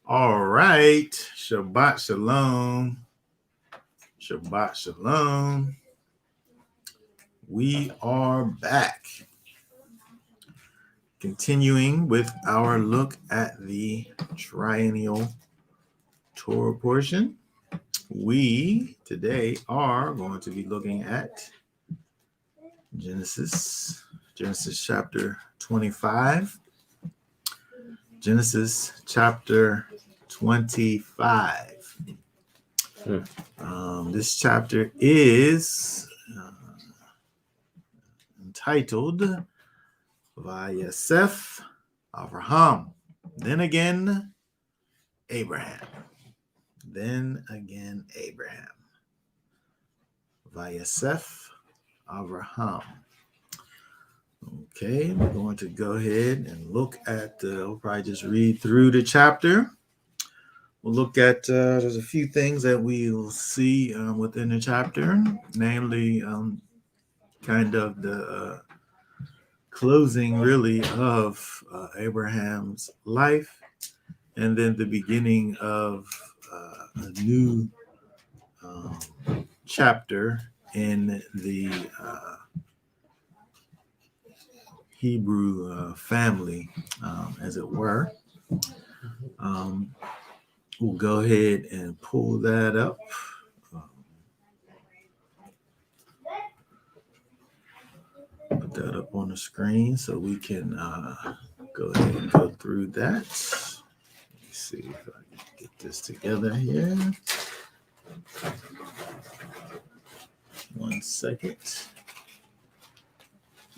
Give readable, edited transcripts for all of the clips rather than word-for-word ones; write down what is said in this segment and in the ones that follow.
All right. Shabbat Shalom. Shabbat Shalom. We are back. Continuing with our look at the triennial Torah portion. We today are going to be looking at Genesis chapter 25. Genesis chapter 25. This chapter is entitled Vayasef Avraham. Then again, Abraham. Vayasef Avraham. Okay, we're going to go ahead and look at, we'll probably just read through the chapter. We'll look at, there's a few things that we will see within the chapter, namely kind of the closing really of Abraham's life, and then the beginning of a new chapter in the Hebrew family, as it were. We'll go ahead and pull that up. Put that up on the screen so we can go ahead and go through that. Let me see if I can get this together here. 1 second.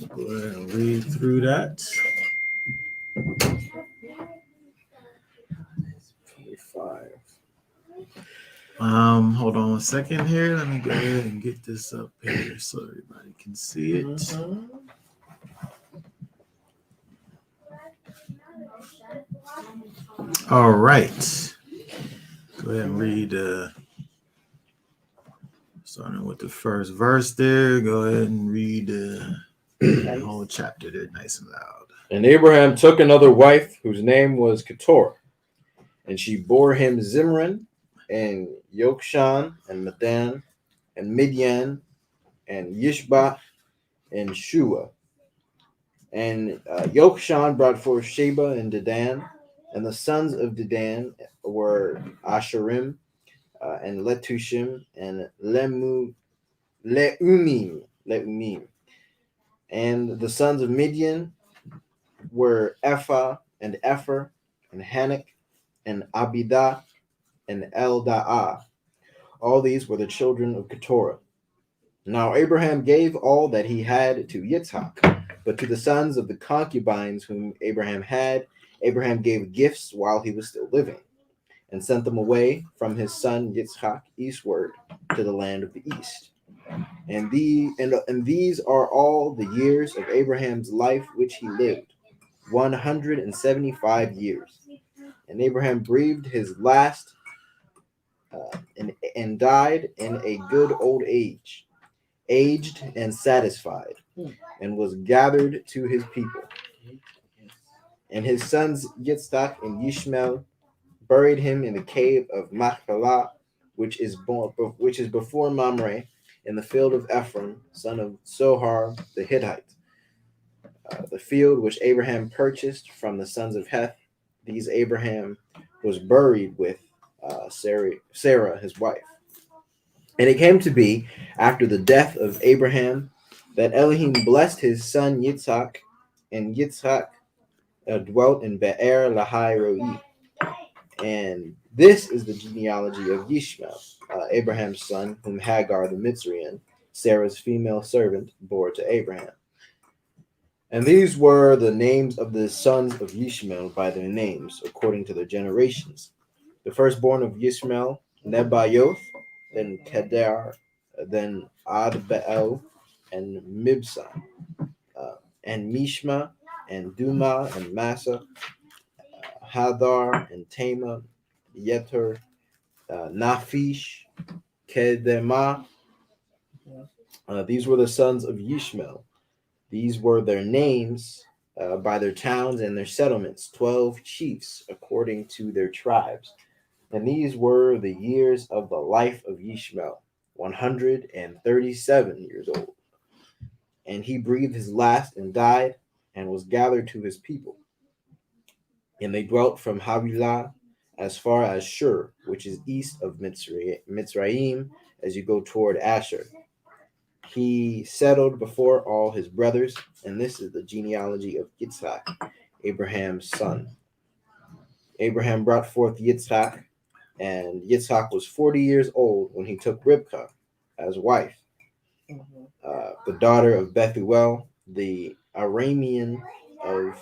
Go ahead and read through that. 25. Hold on 1 second here. Let me go ahead and get this up here so everybody can see it. All right. Go ahead and read, starting with the first verse there. Go ahead and read the whole chapter there nice and loud. And Abraham took another wife whose name was Keturah, and she bore him Zimran and Yokshan and Medan and Midian and Yishbah and Shua. And Yokshan brought forth Sheba and Dedan, and the sons of Dedan were Asherim and Letushim and Leumim. And the sons of Midian were Ephah and Epher and Hanok and Abidah and Elda'ah. All these were the children of Keturah. Now Abraham gave all that he had to Yitzhak, but to the sons of the concubines whom Abraham had, Abraham gave gifts while he was still living, and sent them away from his son Yitzhak eastward to the land of the east. And these are all the years of Abraham's life which he lived, 175 years. And Abraham breathed his last and died in a good old age, aged and satisfied, and was gathered to his people. And his sons Yitzhak and Yishmael buried him in the cave of Machpelah, which is before Mamre, in the field of Ephron, son of Zohar the Hittite, the field which Abraham purchased from the sons of Heth. These Abraham was buried with Sarah, his wife. And it came to be, after the death of Abraham, that Elohim blessed his son Yitzhak, and Yitzhak dwelt in Be'er Lahai Roi. And this is the genealogy of Yishmael, Abraham's son, whom Hagar the Mitzrian, Sarah's female servant, bore to Abraham. And these were the names of the sons of Yishmael by their names, according to their generations. The firstborn of Yishmael, Nebaioth, then Kedar, then Adbeel, and Mibsam, and Mishma, and Duma, and Massa, Hadar, and Tema, Yeter, Naphish, Kedemah. These were the sons of Yishmael. These were their names by their towns and their settlements, 12 chiefs according to their tribes. And these were the years of the life of Yishmael, 137 years old. And he breathed his last and died, and was gathered to his people. And they dwelt from Havilah as far as Shur, which is east of Mitzrayim, as you go toward Asher. He settled before all his brothers, and this is the genealogy of Yitzhak, Abraham's son. Abraham brought forth Yitzhak, and Yitzhak was 40 years old when he took Ribkah as wife, the daughter of Bethuel, the Aramean of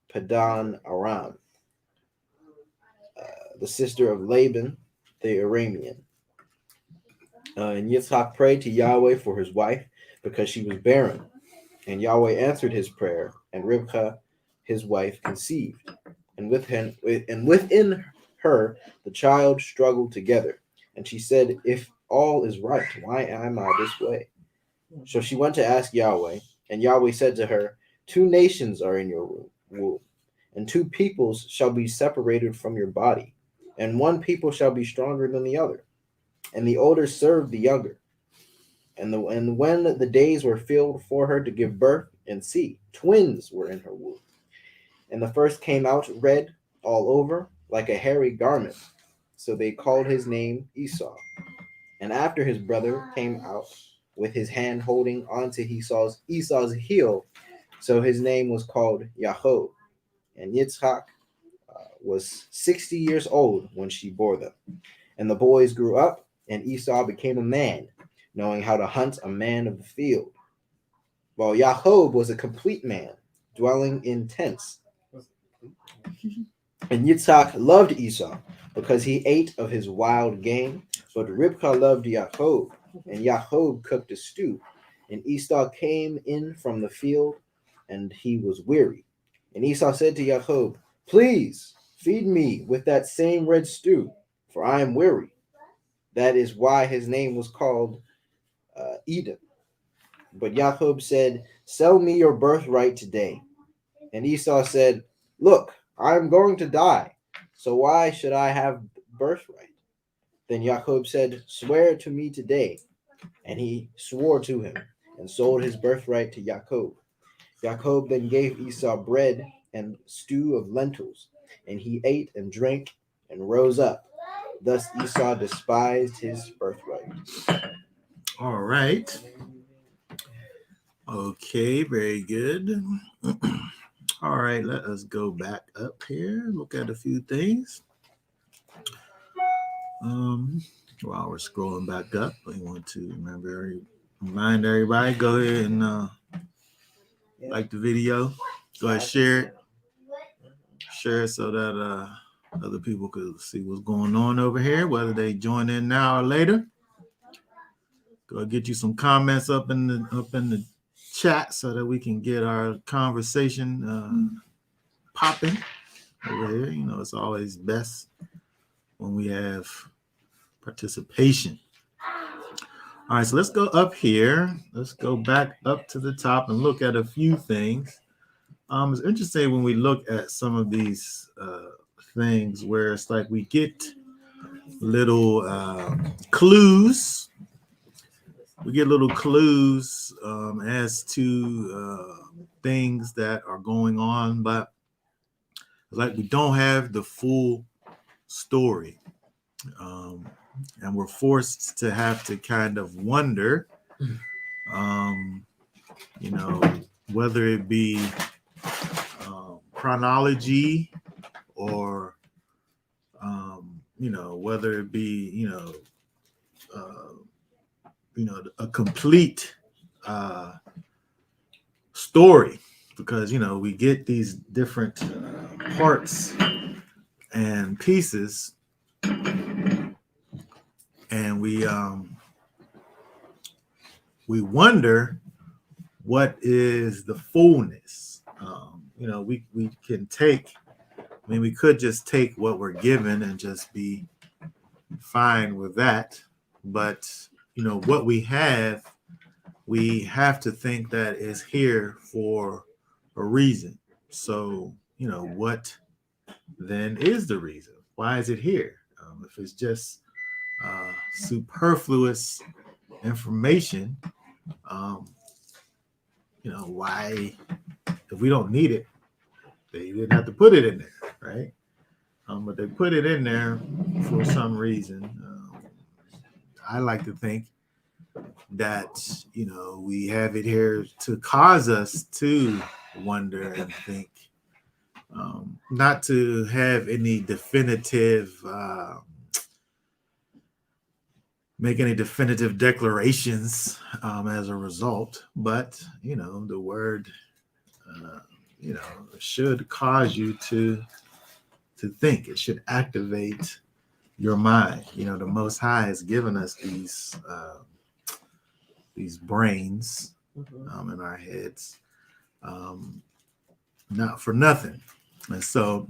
Padan Aram, the sister of Laban, the Aramean. And Yitzhak prayed to Yahweh for his wife because she was barren. And Yahweh answered his prayer, and Ribkah, his wife, conceived. And within her the child struggled together. And she said, "If all is right, why am I this way?" So she went to ask Yahweh, and Yahweh said to her, "Two nations are in your womb, and two peoples shall be separated from your body, and one people shall be stronger than the other, and the older served the younger." And when the days were filled for her to give birth, and see, twins were in her womb. And the first came out red all over, like a hairy garment. So they called his name Esau. And after his brother came out with his hand holding onto Esau's heel, so his name was called Yaakov. And Yitzhak was 60 years old when she bore them. And the boys grew up, and Esau became a man, knowing how to hunt a man of the field, while Yaakov was a complete man, dwelling in tents. And Yitzhak loved Esau because he ate of his wild game, but Ribkah loved Yaakov, and Yaakov cooked a stew. And Esau came in from the field, and he was weary. And Esau said to Yaakov, "Please feed me with that same red stew, for I am weary." That is why his name was called Edom. But Yaakov said, "Sell me your birthright today." And Esau said, "Look, I am going to die, so why should I have birthright?" Then Yaakov said, "Swear to me today." And he swore to him, and sold his birthright to Yaakov. Yaakov then gave Esau bread and stew of lentils, and he ate and drank and rose up. Thus Esau despised his birthright. All right. Okay, very good. All right, let us go back up here, look at a few things. While we're scrolling back up, we want to remind everybody, go ahead and like the video. Go ahead, share it. Share it so that other people could see what's going on over here, whether they join in now or later. Go get you some comments up in the chat so that we can get our conversation popping over here. You know, it's always best when we have participation. All right, so let's go up here. Let's go back up to the top and look at a few things. It's interesting when we look at some of these things where it's like we get little clues. We get little clues as to things that are going on, but it's like we don't have the full story. And we're forced to have to kind of wonder, you know, whether it be chronology or, you know, whether it be, a complete story, because, you know, we get these different parts and pieces, and we wonder what is the fullness. You know, we can take, I mean, we could just take what we're given and just be fine with that. But, you know, what we have to think that is here for a reason. So, what then is the reason? Why is it here? If it's just superfluous information, um, why, if we don't need it, they didn't have to put it in there, right? But they put it in there for some reason. I like to think that, we have it here to cause us to wonder and think, not to have any definitive, make any definitive declarations as a result, but, the word, uh, should cause you to think. It should activate your mind. The Most High has given us these brains in our heads, not for nothing. And so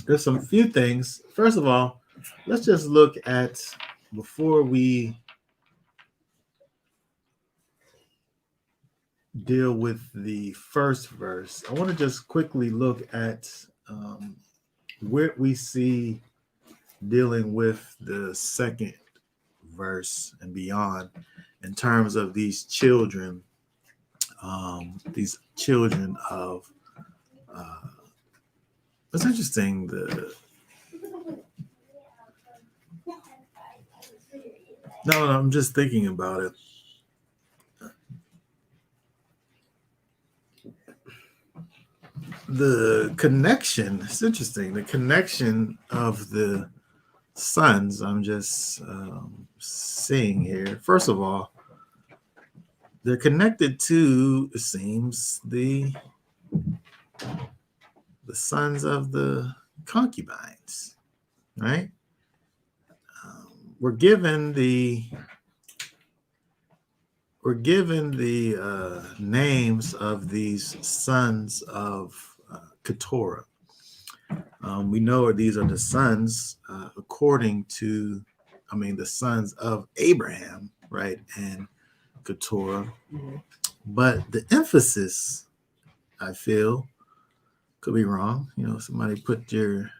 there's some few things. First of all, let's just look at, before we deal with the first verse, I want to just quickly look at where we see dealing with the second verse and beyond in terms of these children of it's interesting. No, I'm just thinking about it. The connection, it's interesting. The connection of the sons, I'm just seeing here. First of all, they're connected to, it seems, the sons of the concubines, right? We're given the names of these sons of Keturah. We know these are the sons according to, the sons of Abraham, right? And Keturah. Mm-hmm. But the emphasis, I feel, could be wrong. Somebody put your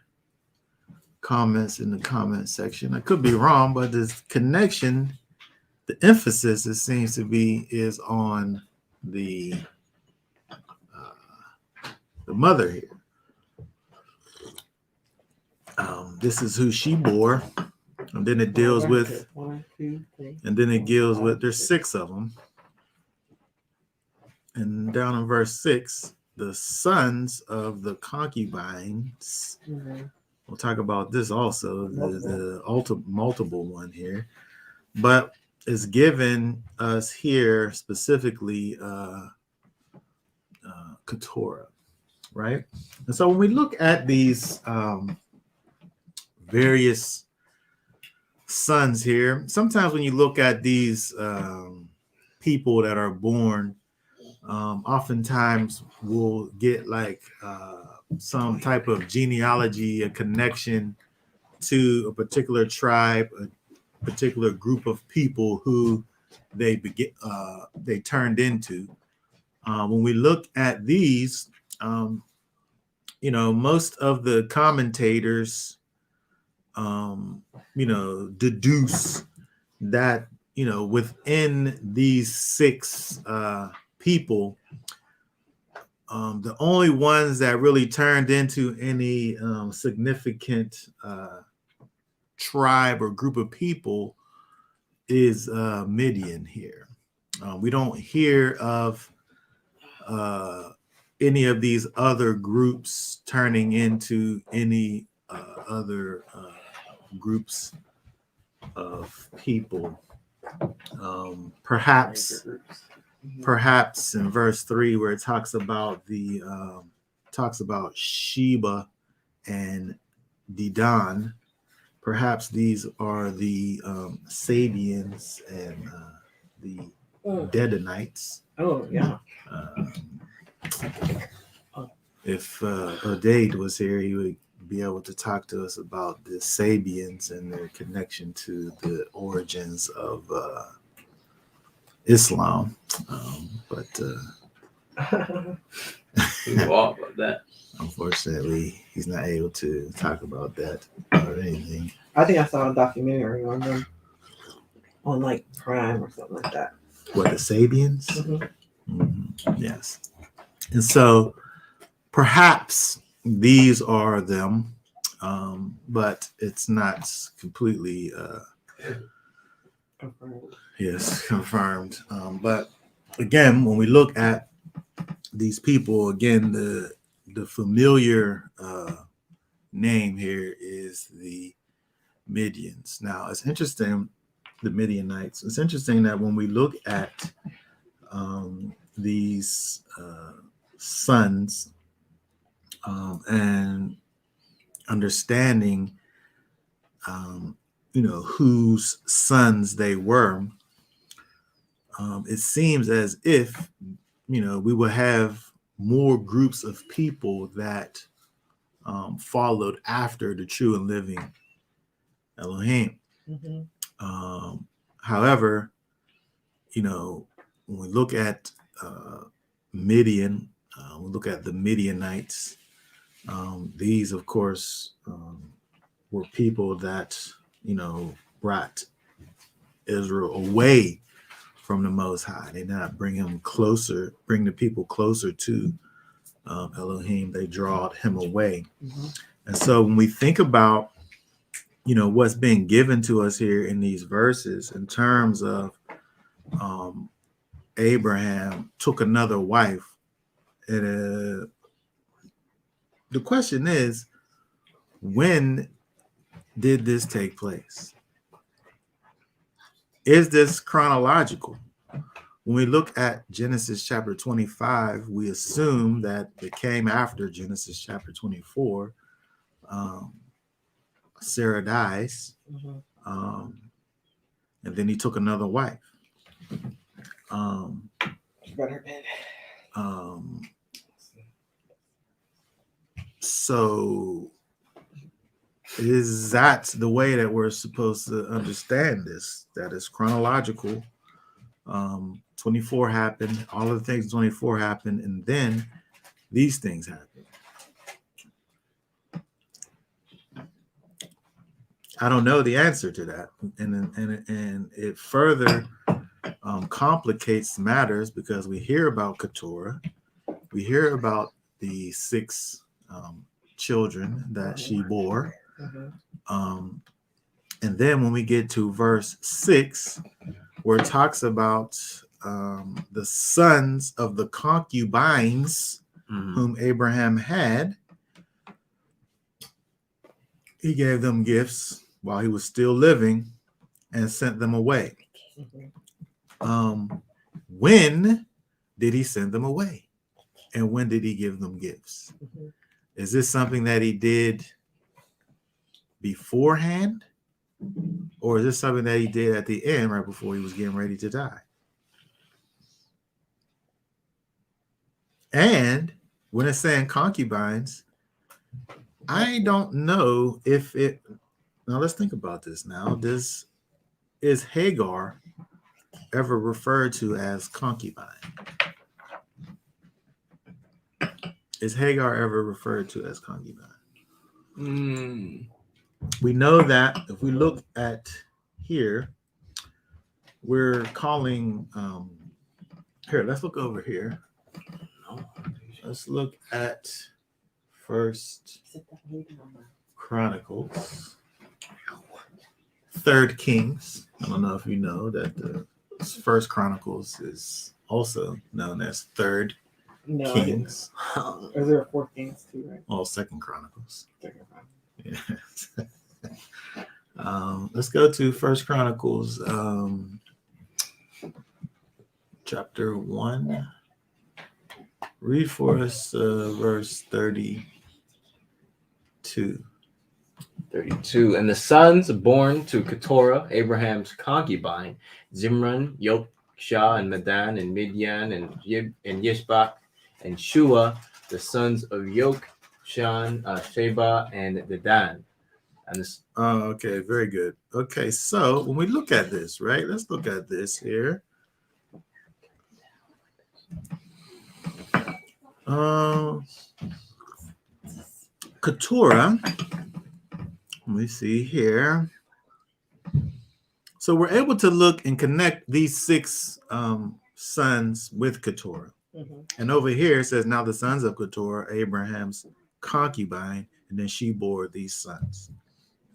comments in the comment section. I could be wrong, but this connection, the emphasis, it seems to be, is on the mother here. This is who she bore, and then it deals with, and then it deals with, there's 6 of them, and down in verse 6, the sons of the concubines. Mm-hmm. We'll talk about this also, the multiple one here, but it's given us here specifically Keturah, right? And so when we look at these various sons here, sometimes when you look at these people that are born, oftentimes we'll get like some type of genealogy, a connection to a particular tribe, a particular group of people who they turned into. When we look at these, most of the commentators, deduce that, within these 6 people, the only ones that really turned into any significant tribe or group of people is Midian here. We don't hear of any of these other groups turning into any other groups of people. Perhaps in verse 3, where it talks about Sheba and Dedan, perhaps these are the Sabians and the Dedanites. Oh, yeah. If Odaid was here, he would be able to talk to us about the Sabians and their connection to the origins of Islam. We know all about that. Unfortunately, he's not able to talk about that or anything. I think I saw a documentary on them on like Prime or something like that. What, the Sabians? Mhm. Yes. And so perhaps these are them, but it's not completely Confirmed. confirmed. But again, when we look at these people, again, the familiar name here is the Midians. Now, it's interesting, the Midianites. It's interesting that when we look at these sons and understanding, whose sons they were, it seems as if, we will have more groups of people that followed after the true and living Elohim. Mm-hmm. However, when we look at Midian, we look at the Midianites. These, of course, were people that, brought Israel away from the Most High. They did not bring the people closer to Elohim. They drawed him away. Mm-hmm. And so when we think about, what's being given to us here in these verses in terms of Abraham took another wife, and the question is, when did this take place? Is this chronological? When we look at Genesis chapter 25, we assume that it came after Genesis chapter 24. Sarah dies, Mm-hmm. and then he took another wife. So is that the way that we're supposed to understand this? That is chronological. 24 happened, all of the things 24 happened, and then these things happened. I don't know the answer to that, and it further complicates matters because we hear about Keturah, we hear about the 6 children that she bore, and then when we get to verse 6, where it talks about the sons of the concubines whom Abraham had, he gave them gifts while he was still living and sent them away. When did he send them away? And when did he give them gifts? Is this something that he did beforehand? Or is this something that he did at the end, right before he was getting ready to die? And when it's saying concubines, I don't know if it... Now, let's think about this now. Is Hagar ever referred to as concubine? Is Hagar ever referred to as concubine? We know that if we look at here, we're calling... here, let's look over here. Let's look at First Chronicles, 3rd Kings. I don't know if you know that the First Chronicles is also known as 3rd Kings. Is there a 4th Kings too, right? Well, 2nd Chronicles. Yes. Let's go to First Chronicles, chapter 1. Read for us verse 32. 32. And the sons born to Keturah, Abraham's concubine, Zimran, Yoksha, and Medan, and Midian, and Yishbak, and Shua, the sons of Yokshan, Sheba, and Dedan. And this... Okay, very good. Okay, so when we look at this, right, let's look at this here. Keturah. Let me see here. So we're able to look and connect these 6 sons with Keturah. Mhm. And over here it says, now the sons of Keturah, Abraham's concubine, and then she bore these sons.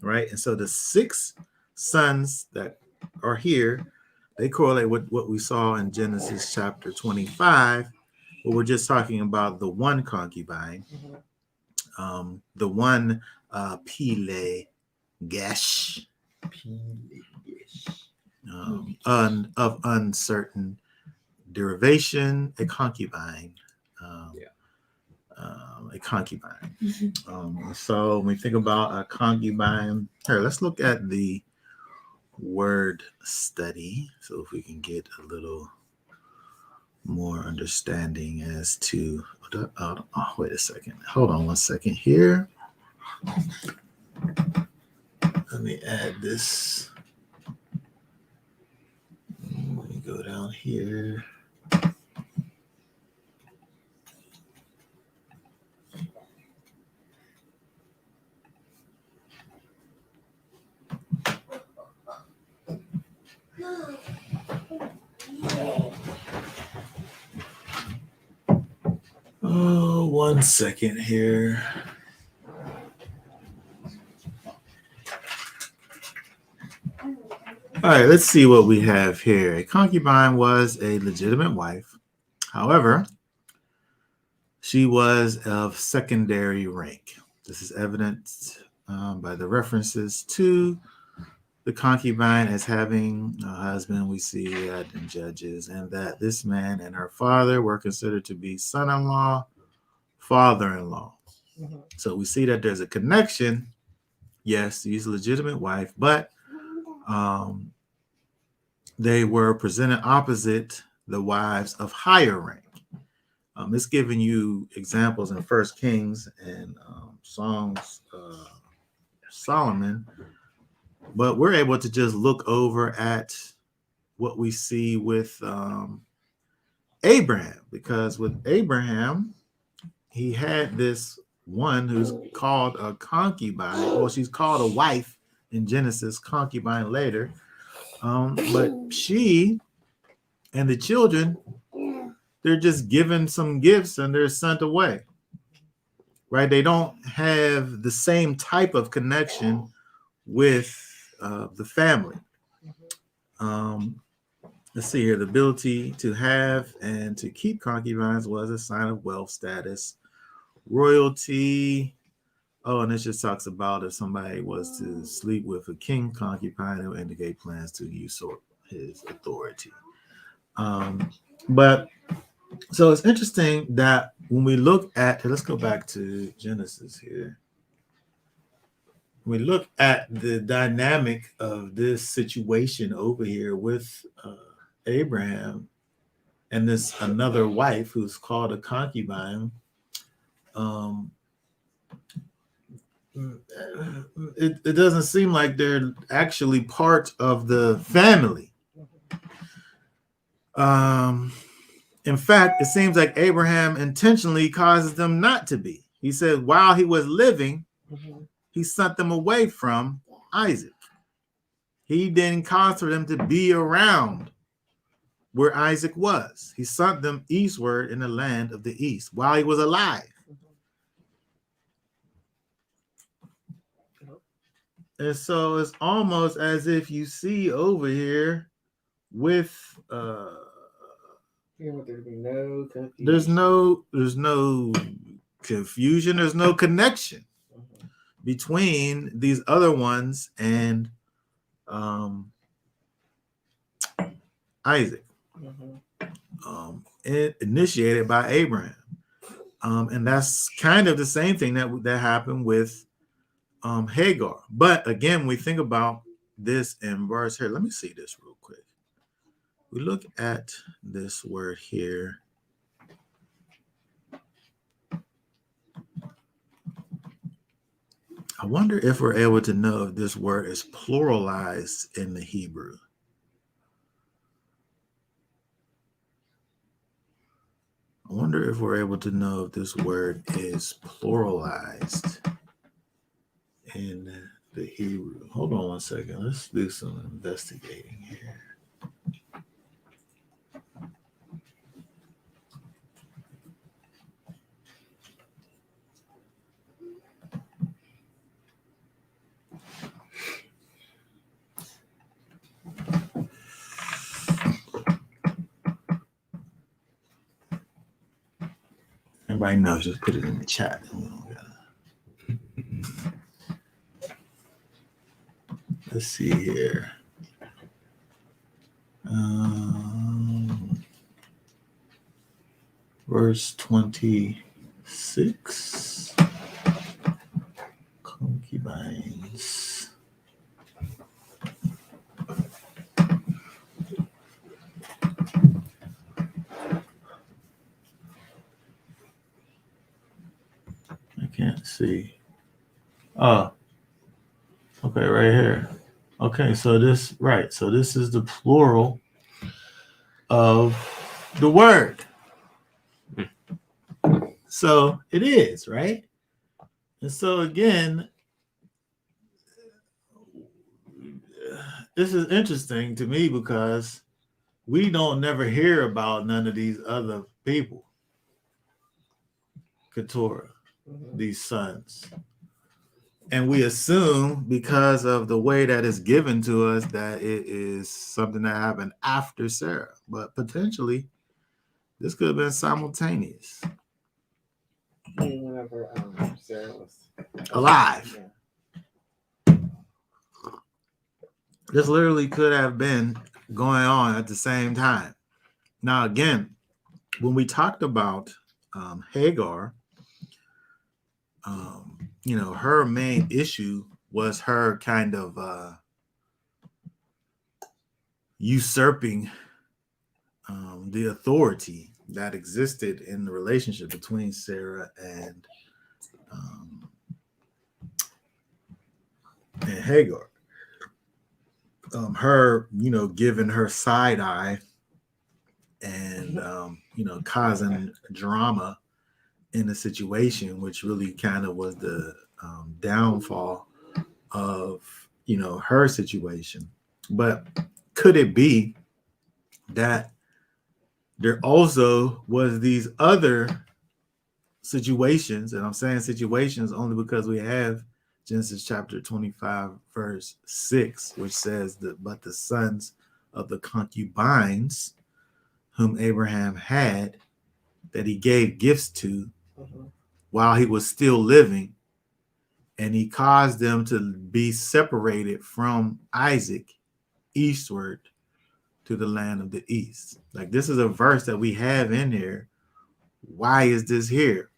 Right? And so the 6 sons that are here, they correlate with what we saw in Genesis chapter 25, where we're just talking about the one concubine, Mhm. the one Pele Gesh, of uncertain derivation, a concubine. A concubine. So when we think about a concubine, here, let's look at the word study. So if we can get a little more understanding as to, wait a second. Hold on one second here. Let me add this. Let me go down here. Oh, 1 second here. All right, let's see what we have here. A concubine was a legitimate wife. However, she was of secondary rank. This is evidenced by the references to the concubine as having a husband we see that in Judges, and that this man and her father were considered to be son-in-law, father-in-law. Mhm. So we see that there's a connection. Yes, he's a legitimate wife, but they were presented opposite the wives of higher rank. It's giving you examples in First Kings and Songs Solomon, but we're able to just look over at what we see with Abraham, because with Abraham, he had this one who's called a concubine. Well, she's called a wife in Genesis, concubine later. But she and the children, they're just given some gifts and they're sent away. Right? They don't have the same type of connection with the family. Let's see here. The ability to have and to keep concubines was a sign of wealth, status, royalty. Oh, and this just talks about if somebody was to sleep with a king concubine, it would indicate plans to usurp his authority. But so it's interesting that when we look at, let's go back to Genesis here. When we look at the dynamic of this situation over here with Abraham and this another wife who's called a concubine, it doesn't seem like they're actually part of the family. In fact, it seems like Abraham intentionally causes them not to be. He said while he was living, he sent them away from Isaac. He didn't cause for them to be around where Isaac was. He sent them eastward in the land of the east while he was alive. And so it's almost as if you see over here with there's no confusion, there's no connection between these other ones and Isaac. Initiated by Abraham. And that's kind of the same thing that happened with Hagar. But again, we think about this in verse here. Let me see this real quick. We look at this word here. I wonder if we're able to know if this word is pluralized in the Hebrew. I wonder wonder if we're able to know if this word is pluralized in the Hebrew. Hold on one second. Let's do some investigating here. Everybody knows, just put it in the chat. Let's see here. Verse 26. Concubines. I can't see. Oh, okay, right here. Okay, so this, right. So this is the plural of the word. So it is, right? And so again, this is interesting to me because we don't never hear about none of these other people. Keturah, these sons. And we assume because of the way that it's given to us that it is something that happened after Sarah. But potentially, this could have been simultaneous. Whenever Sarah was Alive. Yeah. This literally could have been going on at the same time. Now, again, when we talked about Hagar, her main issue was her kind of usurping the authority that existed in the relationship between Sarah and Hagar. Her, giving her side eye and, causing drama in the situation, which really kind of was the downfall of, her situation. But could it be that there also was these other situations, and I'm saying situations only because we have Genesis chapter 25, verse 6, which says that, but the sons of the concubines whom Abraham had, that he gave gifts to while he was still living, and he caused them to be separated from Isaac eastward to the land of the east. Like, this is a verse that we have in here. Why is this here?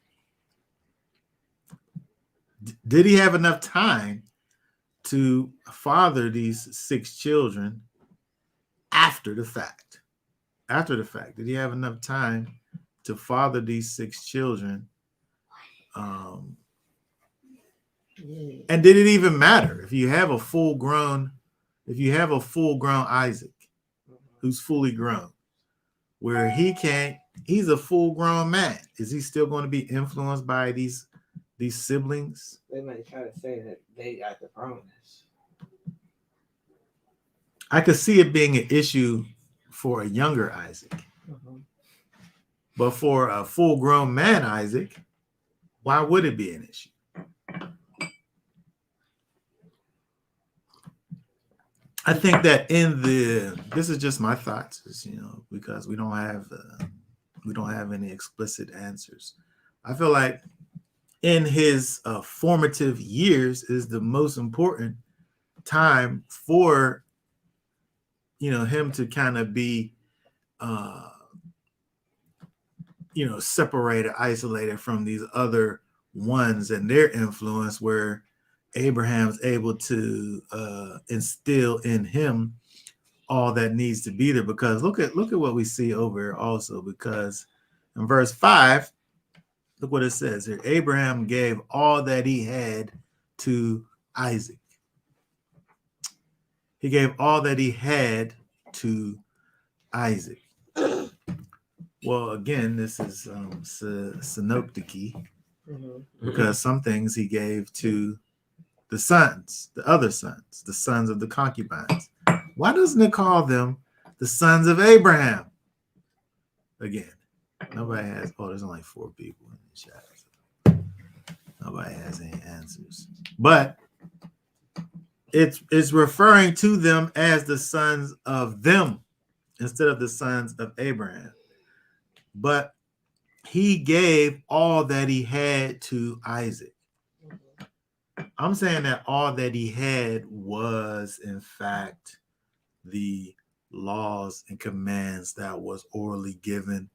Did he have enough time to father these 6 children after the fact? After the fact, did he have enough time to father these 6 children? And did it even matter if you have a full grown Isaac who's fully grown, where he's a full grown man? Is he still going to be influenced by these siblings? They might try to say that they got the promise. I could see it being an issue for a younger Isaac. But for a full grown man, Isaac, why would it be an issue? I think that this is just my thoughts, because we don't have any explicit answers. I feel like in his formative years is the most important time for him to kind of be separated, isolated from these other ones and their influence, where Abraham's able to instill in him all that needs to be there. Because look at what we see over here also, because in verse 5, look what it says here. Abraham gave all that he had to Isaac. He gave all that he had to Isaac. Well, again, this is synoptic Mhm. because some things he gave to the sons, the other sons, the sons of the concubines. Why doesn't it call them the sons of Abraham? Again, nobody has. Oh, there's only 4 people in the chat. So nobody has any answers. But it's referring to them as the sons of them instead of the sons of Abraham. But he gave all that he had to Isaac. I'm saying that all that he had was, in fact, the laws and commands that was orally given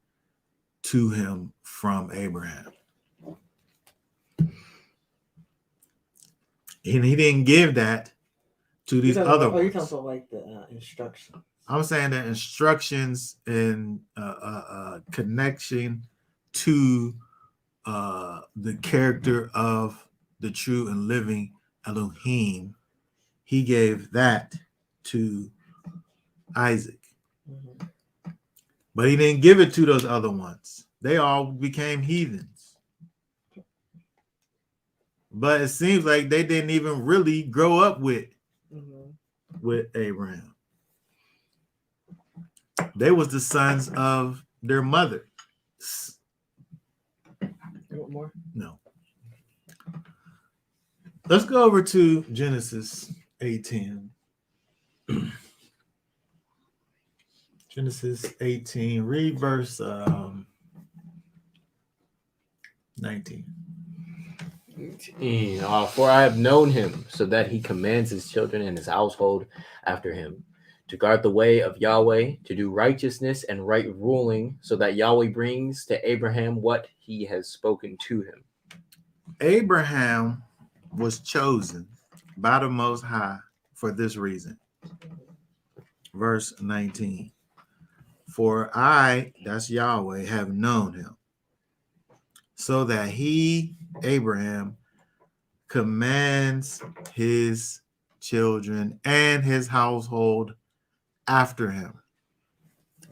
to him from Abraham. And he didn't give that to these other ones. Oh, you're ones. talking about like the instructions. I'm saying that instructions and connection to the character of the true and living Elohim, he gave that to Isaac. Mhm. But he didn't give it to those other ones. They all became heathens. But it seems like they didn't even really grow up with Abraham. They was the sons of their mother. You want more? No. Let's go over to Genesis 18. Genesis 18, read verse 19. For I have known him, so that he commands his children and his household after him, to guard the way of Yahweh, to do righteousness and right ruling, so that Yahweh brings to Abraham what he has spoken to him. Abraham was chosen by the Most High for this reason. Verse 19. For I, that's Yahweh, have known him, so that he, Abraham, commands his children and his household after him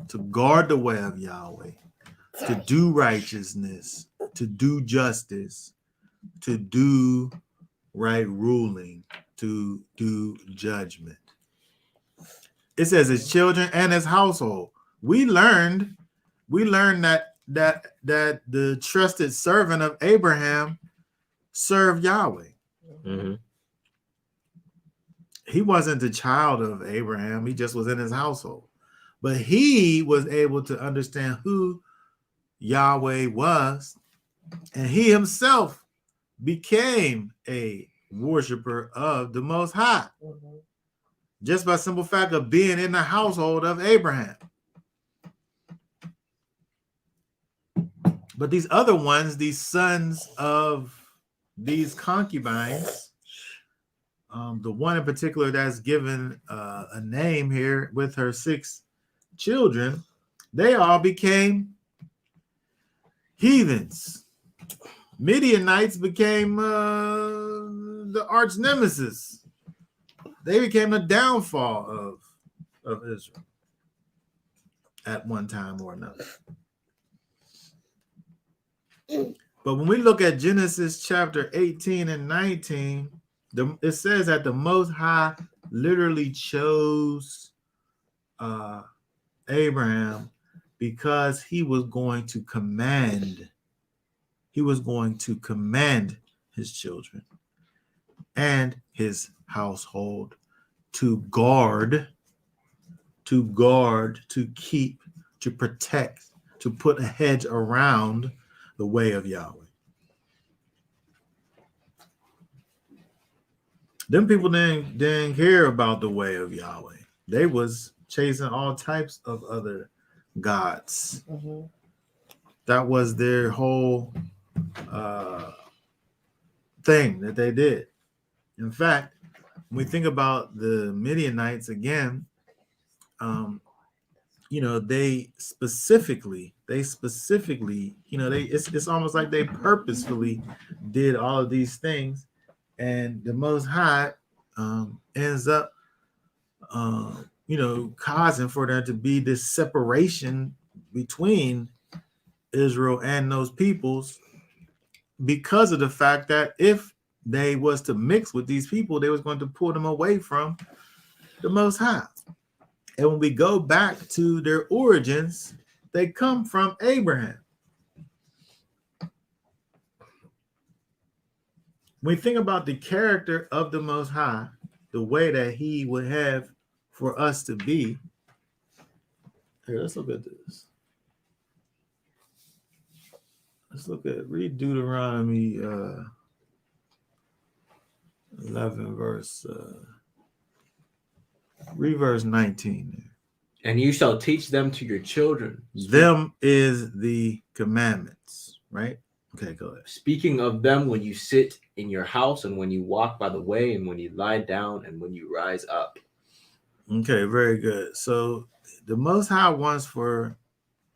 to guard the way of Yahweh, to do righteousness, to do justice, to do right ruling, to do judgment. It says his children and his household. We learned that the trusted servant of Abraham served Yahweh. Mm-hmm. He wasn't the child of Abraham. He just was in his household. But he was able to understand who Yahweh was. And he himself became a worshiper of the Most High. Mm-hmm. Just by simple fact of being in the household of Abraham. But these other ones, these sons of these concubines, the one in particular that's given a name here with her 6 children, they all became heathens. Midianites became the arch nemesis. They became the downfall of Israel at one time or another. But when we look at Genesis chapter 18 and 19, it says that the Most High literally chose Abraham because he was going to command his children and his household to guard, to keep, to protect, to put a hedge around the way of Yahweh. Them people didn't care about the way of Yahweh. They was chasing all types of other gods. Mm-hmm. That was their whole thing that they did. In fact, when we think about the Midianites again, they specifically, it's almost like they purposefully did all of these things, and the Most High ends up, causing for there to be this separation between Israel and those peoples because of the fact that if they was to mix with these people, they was going to pull them away from the Most High. And when we go back to their origins, they come from Abraham. When we think about the character of the Most High, the way that he would have for us to be. Here, let's look at this. Let's look at, read Deuteronomy 11 verse, read verse 19. And you shall teach them to your children. Them is the commandments, right? Okay, go ahead. Speaking of them when you sit in your house and when you walk by the way and when you lie down and when you rise up. Okay, very good. So the Most High wants for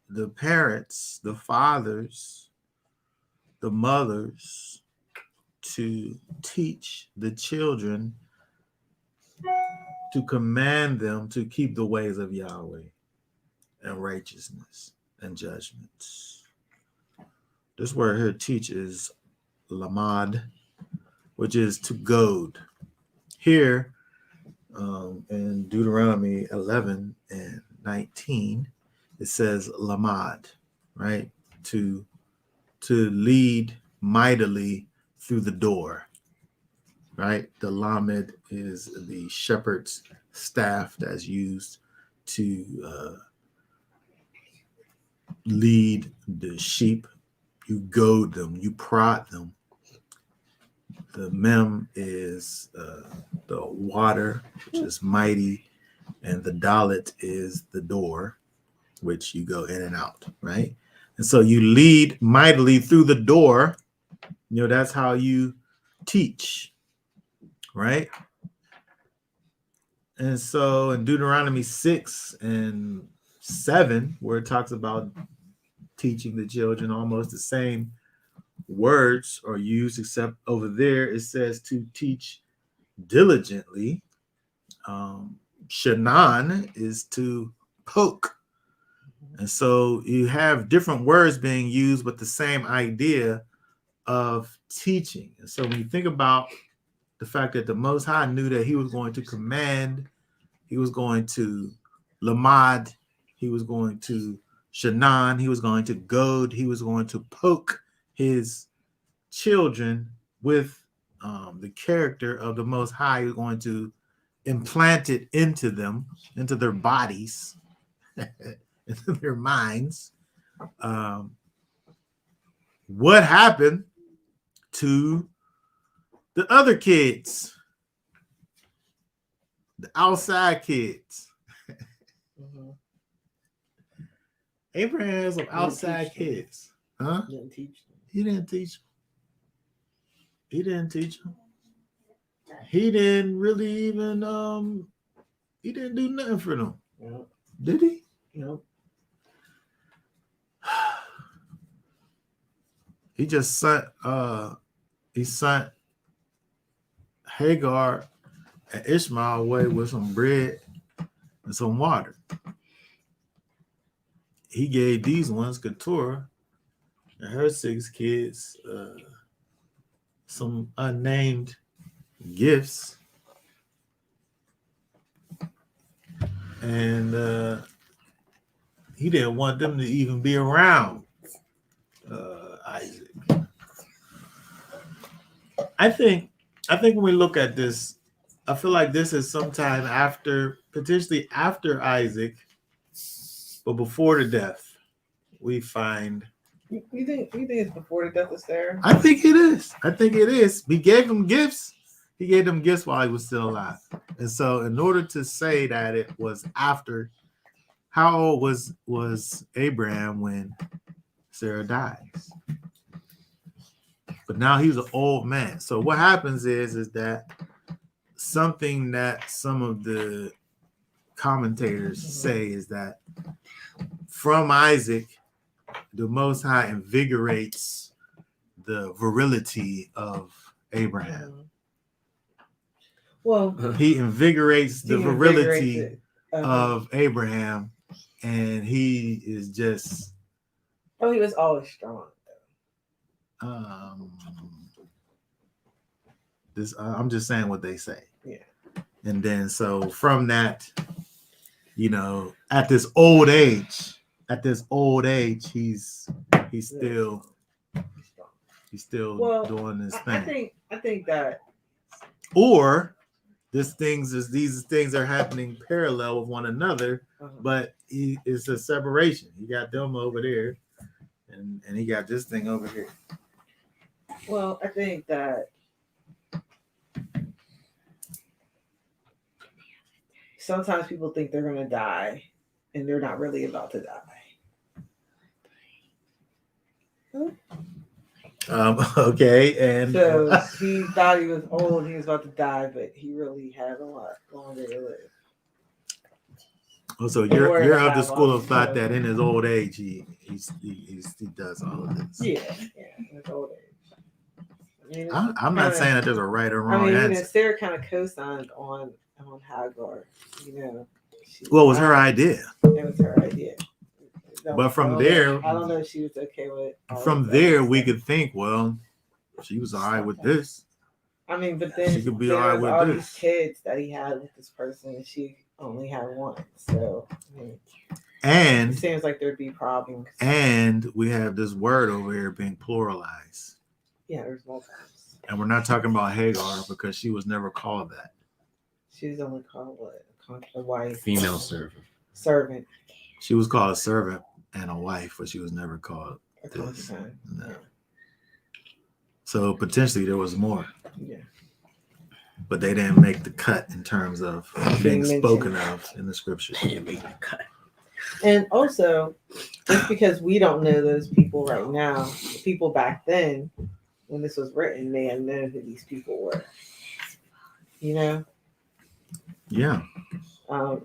the parents, the fathers, the mothers to teach the children, to command them to keep the ways of Yahweh and righteousness and judgments. This word here teaches lamad, which is to goad. Here in Deuteronomy 11 and 19, it says lamad, right? To lead mightily through the door, right? The lamed is the shepherd's staff that's used to lead the sheep. You goad them, you prod them. The mem is the water, which is mighty, and the dalet is the door, which you go in and out, right? And so you lead mightily through the door. You know, that's how you teach, right? And so in Deuteronomy 6 and 7, where it talks about teaching the children, almost the same words are used, except over there it says to teach diligently. Shanan is to poke. And so you have different words being used, but the same idea of teaching. And so when you think about the fact that the Most High knew that he was going to command, he was going to lamad, he was going to shanan, he was going to goad, he was going to poke his children with the character of the Most High. He was going to implant it into them, into their bodies, into their minds. What happened to the other kids, the outside kids? Mm-hmm. Abraham has some outside kids. Huh? Didn't teach them. He didn't teach them. He didn't teach them. He didn't really even he didn't do nothing for them. Yep. Did he? Yep. He just sent Hagar and Ishmael away with some bread and some water. He gave these ones, Keturah and her 6 kids, some unnamed gifts. And he didn't want them to even be around Isaac. I think when we look at this, I feel like this is sometime after, potentially after Isaac, but before the death, we find. You think it's before the death is there? I think it is. I think it is. He gave them gifts. He gave them gifts while he was still alive. And so in order to say that it was after, how old was Abraham when Sarah dies? But now he's an old man. So what happens is that something that some of the commentators say is that from Isaac, the Most High invigorates the virility of Abraham. Well, He invigorates the virility of of Abraham, and he is just Oh, he was always strong. This I'm just saying what they say. Yeah. And then so from that, at this old age, he's still Well, doing this I thing. think that Or these things are happening parallel with one another, but it's a separation. He got them over there, and he got this thing over here. Well, I think that sometimes people think they're going to die, and they're not really about to die. Okay, and So he thought he was old, he was about to die, but he really had a lot longer to live. So you're of the school of thought that in his old age he does all of this. Yeah, in his old age. I mean, I'm not saying that there's a right or wrong answer. Sarah kind of co-signed on Hagar. Well, it was her idea. It was her idea. But from there, I don't know if she was okay with. From there, we could think, well, she was all right with this. I mean, but then she could be all right with all this. These kids that he had with this person, and she only had one. So, and it seems like there'd be problems. And we have this word over here being pluralized. Yeah, there's multiple. And we're not talking about Hagar because she was never called that. She was only called what? A wife. Female servant. Servant. She was called a servant and a wife, but she was never called a concubine. No. Yeah. So potentially there was more. Yeah. But they didn't make the cut in terms of being spoken of in the scriptures. They didn't make the cut. And also, just because we don't know those people right now, the people back then, when this was written, may have known who these people were. Yeah.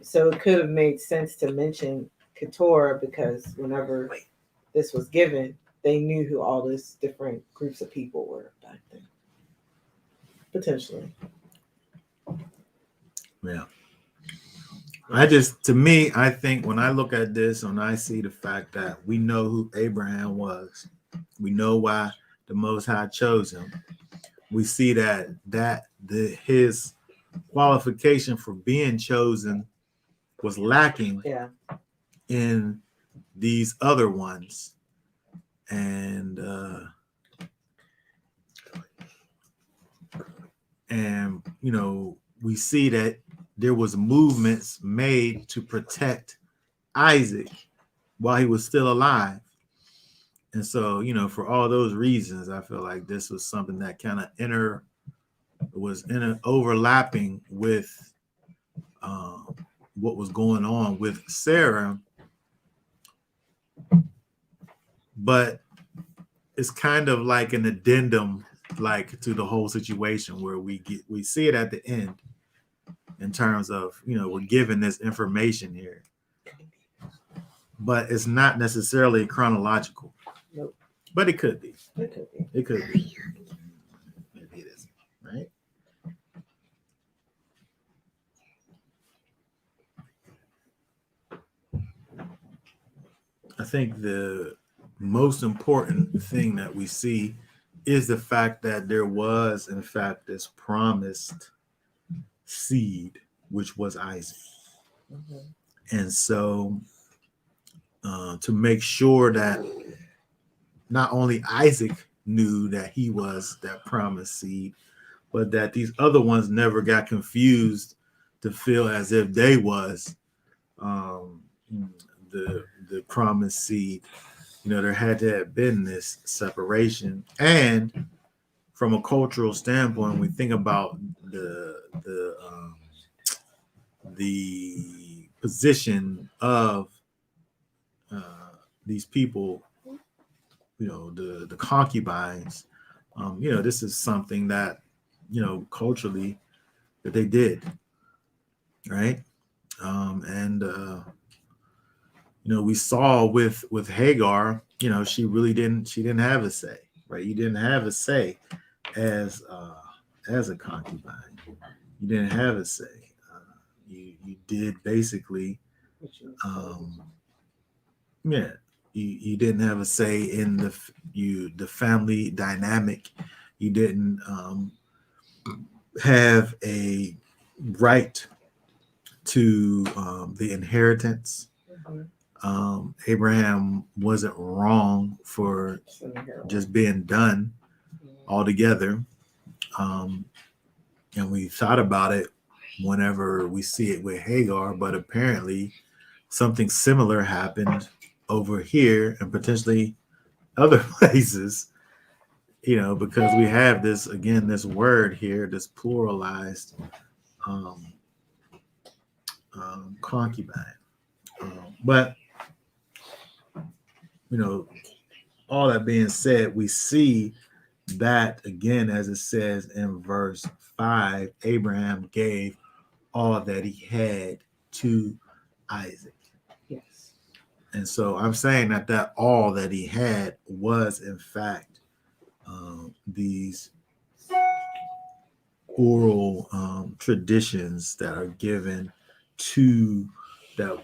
So it could have made sense to mention Keturah because whenever this was given, they knew who all these different groups of people were back then. Potentially. Yeah. I think when I look at this and I see the fact that we know who Abraham was, we know why the Most High chose him. We see that his qualification for being chosen was lacking in these other ones. And we see that there was movements made to protect Isaac while he was still alive. And so, for all those reasons, I feel like this was something that kind of overlapping with what was going on with Sarah. But it's kind of like an addendum, to the whole situation where we see it at the end in terms of, we're given this information here, but it's not necessarily chronological. Nope. But it could be. It could be. Maybe it isn't, right? I think the most important thing that we see is the fact that there was, in fact, this promised seed, which was Isaac. Mm-hmm. And so to make sure that not only Isaac knew that he was that promised seed, but that these other ones never got confused to feel as if they was the promised seed. There had to have been this separation. And from a cultural standpoint, we think about the position of these people, the concubines. This is something that, culturally that they did, right? We saw with Hagar, she didn't have a say, right? You didn't have a say as a concubine. You didn't have a say. You did basically, you didn't have a say in the family dynamic. You didn't have a right to the inheritance. Abraham wasn't wrong for just being done altogether. And we thought about it whenever we see it with Hagar, but apparently something similar happened over here and potentially other places, because we have this, again, this word here, this pluralized concubine. But, all that being said, we see that, again, as it says in verse 5, Abraham gave all that he had to Isaac. Yes. And so I'm saying that all that he had was, in fact, these oral traditions that are given to that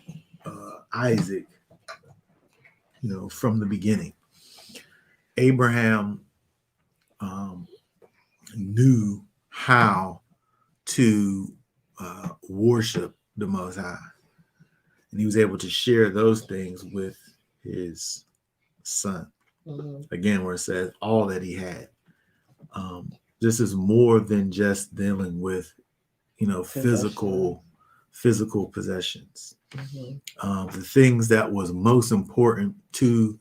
Isaac, from the beginning. Abraham knew how to worship the Most High, and he was able to share those things with his son. Again, where it says all that he had. This is more than just dealing with, physical possessions. The things that was most important to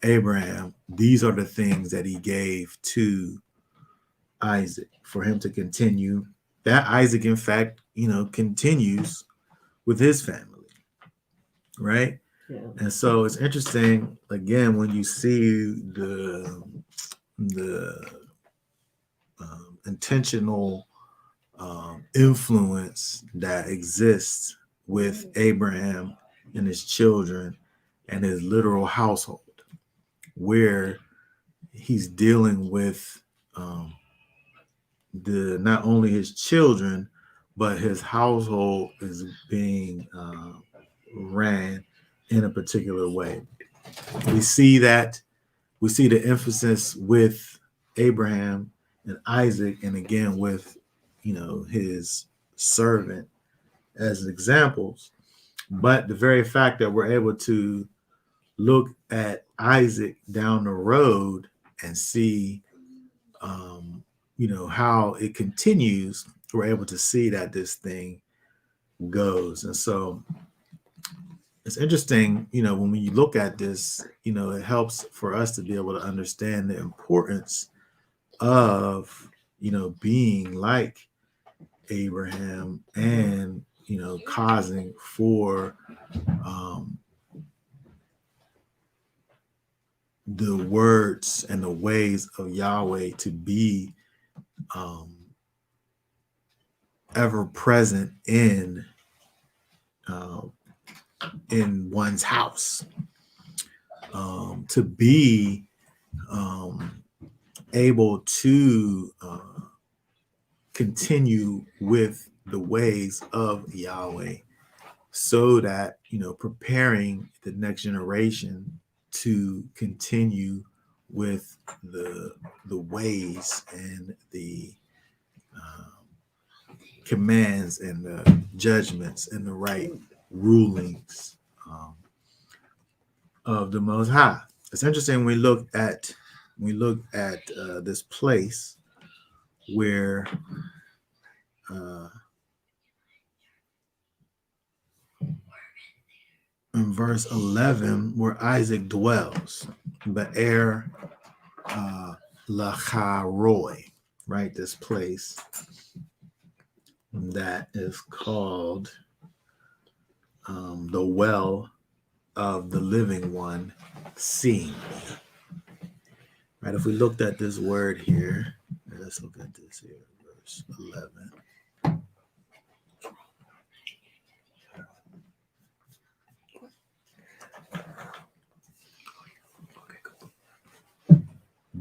Abraham, these are the things that he gave to Isaac for him to continue. That Isaac, in fact, continues with his family, right? Yeah. And so it's interesting, again, when you see the intentional influence that exists with Abraham and his children and his literal household, where he's dealing with not only his children, but his household is being ran in a particular way. We see the emphasis with Abraham and Isaac, and again with his servant as examples. But the very fact that we're able to look at Isaac down the road and see how it continues, we're able to see that this thing goes. And so it's interesting, when you look at this, it helps for us to be able to understand the importance of, being like Abraham and, causing for the words and the ways of Yahweh to be ever present in one's house, to be able to continue with the ways of Yahweh, so that preparing the next generation to continue with the ways and the commands and the judgments and the right rulings of the Most High. It's interesting when we look at this place where in verse 11, where Isaac dwells, Be'er Lacharoi, right? This place that is called the well of the living one, seeing. Right? If we looked at this word here, let's look at this here, verse 11.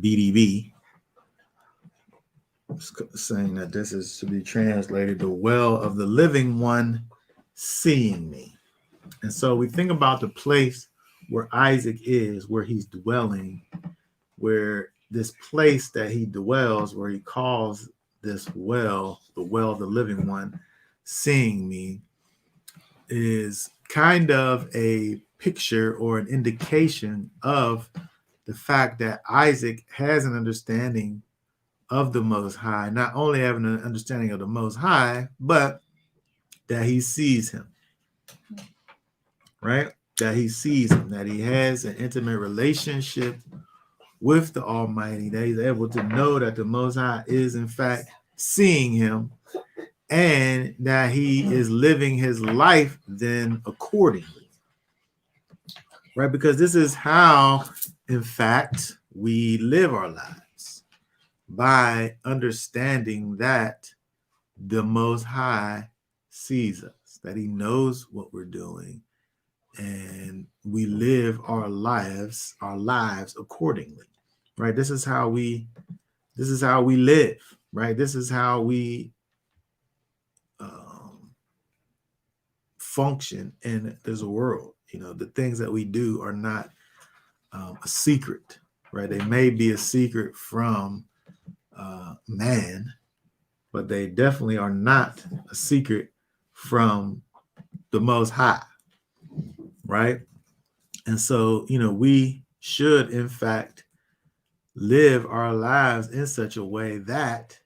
BDB, saying that this is to be translated the well of the living one seeing me. And so we think about the place where Isaac is, where he's dwelling, where this place that he dwells, where he calls this well, the well of the living one, seeing me, is kind of a picture or an indication of the fact that Isaac has an understanding of the Most High, not only having an understanding of the Most High, but that he sees him, right? That he sees him, that he has an intimate relationship with the Almighty, that he's able to know that the Most High is in fact seeing him, and that he is living his life then accordingly, right? Because this is how, in fact, we live our lives, by understanding that the Most High sees us, that he knows what we're doing, and we live our lives accordingly, right? This is how we live, right? This is how we function in this world. The things that we do are not a secret, right? They may be a secret from man, but they definitely are not a secret from the Most High, right? And so, we should, in fact, live our lives in such a way that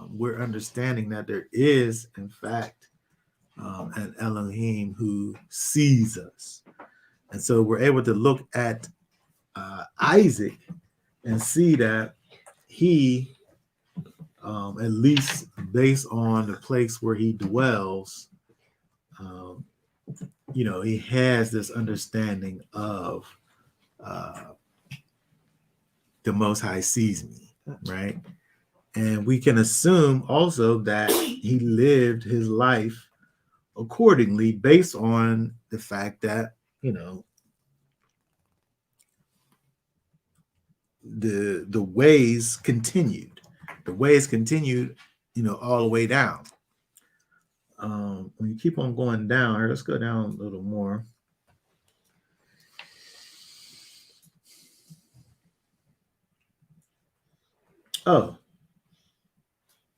we're understanding that there is, in fact, an Elohim who sees us. And so we're able to look at Isaac and see that he, at least based on the place where he dwells, he has this understanding of the Most High sees me, right? And we can assume also that he lived his life accordingly based on the fact that, the ways continued. The ways continued, all the way down. When you keep on going down, here, let's go down a little more. Oh,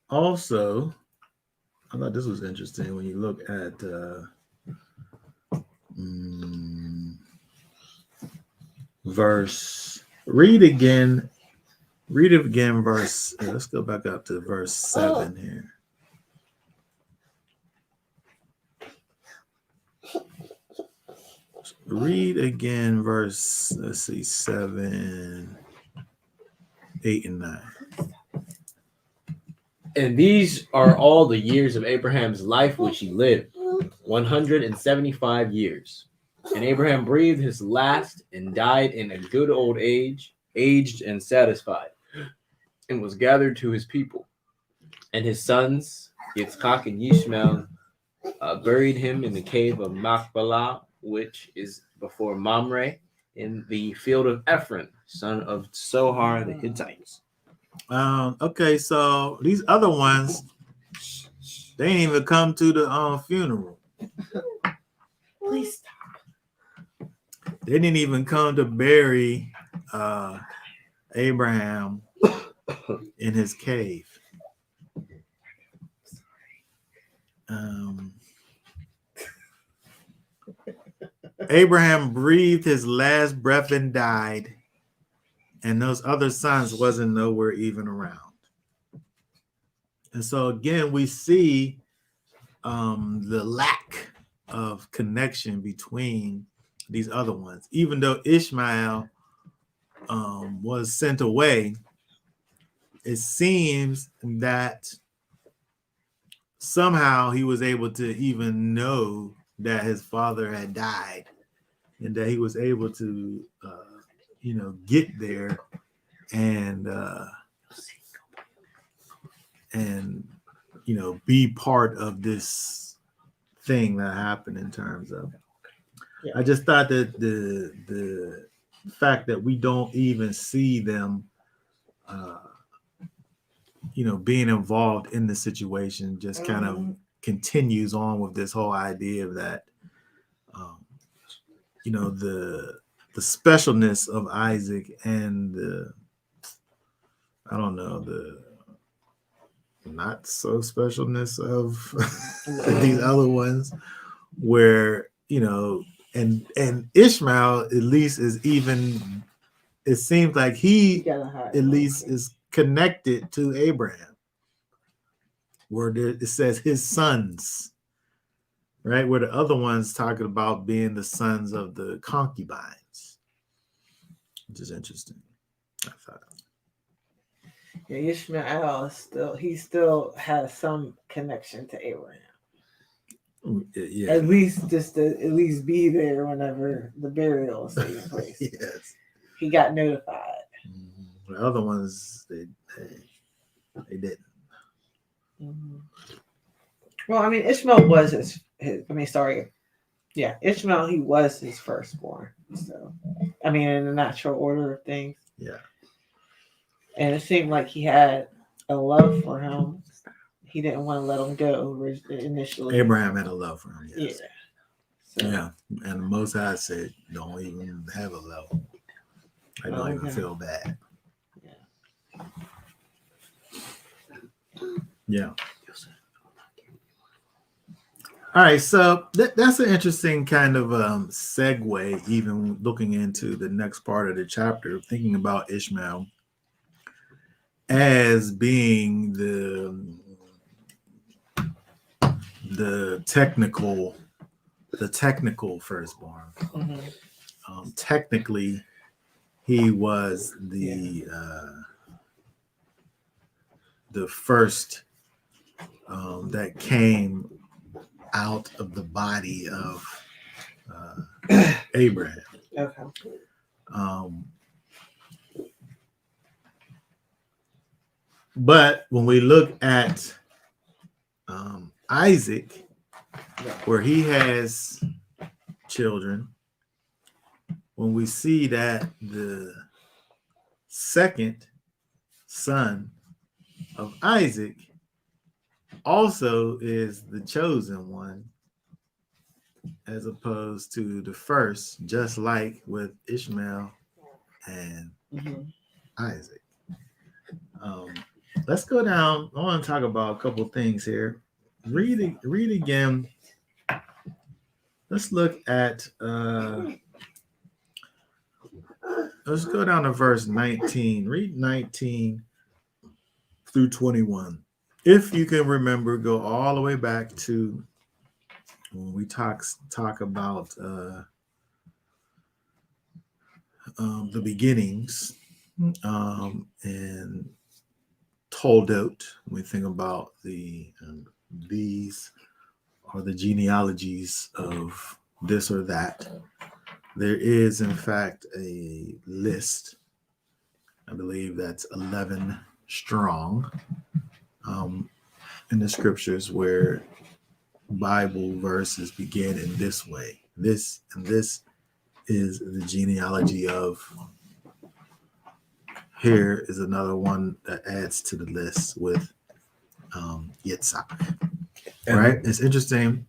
also, I thought this was interesting when you look at read it again, verse, let's go back up to verse 7 here. Read again verse, let's see, 7, 8, and 9. And these are all the years of Abraham's life which he lived, 175 years. And Abraham breathed his last and died in a good old age, aged and satisfied, and was gathered to his people. And his sons, Yitzchak and Yishmael, buried him in the cave of Machpelah, which is before Mamre, in the field of Ephron, son of Sohar the Hittites. Okay, so these other ones, they didn't even come to the funeral. Please stop. They didn't even come to bury Abraham in his cave. Abraham breathed his last breath and died, and those other sons wasn't nowhere even around. And so again, we see the lack of connection between these other ones. Even though Ishmael was sent away, it seems that somehow he was able to even know that his father had died, and that he was able to get there and be part of this thing that happened in terms of. Yeah. I just thought that the fact that we don't even see them being involved in the situation just kind of continues on with this whole idea of that the specialness of Isaac and the not so specialness of these other ones, where and Ishmael at least is even. It seems like he at least is connected to Abraham, where it says his sons, right? Where the other ones talking about being the sons of the concubines, which is interesting. I thought. Yeah, Ishmael still has some connection to Abraham. Yeah. At least just to at least be there whenever the burial is taking place. Yes. He got notified. The other ones they didn't. Mm-hmm. Well, I mean, Ishmael was his. Ishmael, he was his firstborn. So, I mean, in the natural order of things. Yeah. And it seemed like he had a love for him. He didn't want to let him go initially. Abraham had a love for him. Yes. Yeah. So, yeah. And the Most High said, "Don't even have a love. I don't even feel bad." Yeah. Yeah. All right, so that's an interesting kind of segue, even looking into the next part of the chapter, thinking about Ishmael as being the technical firstborn. Mm-hmm. Technically, he was the first that came out of the body of Abraham. Okay. But when we look at Isaac, where he has children, when we see that the second son of Isaac also is the chosen one, as opposed to the first, just like with Ishmael and Isaac. Let's go down. I want to talk about a couple things here. Read again. Let's look at let's go down to verse 19. Read 19 through 21. If you can remember, go all the way back to when we talk about the beginnings and Toldot. We think about these are the genealogies of this or that. There is, in fact, a list. I believe that's 11 strong in the scriptures where Bible verses begin in this way. This is the genealogy of. Here is another one that adds to the list with Yitzhak. Right? It's interesting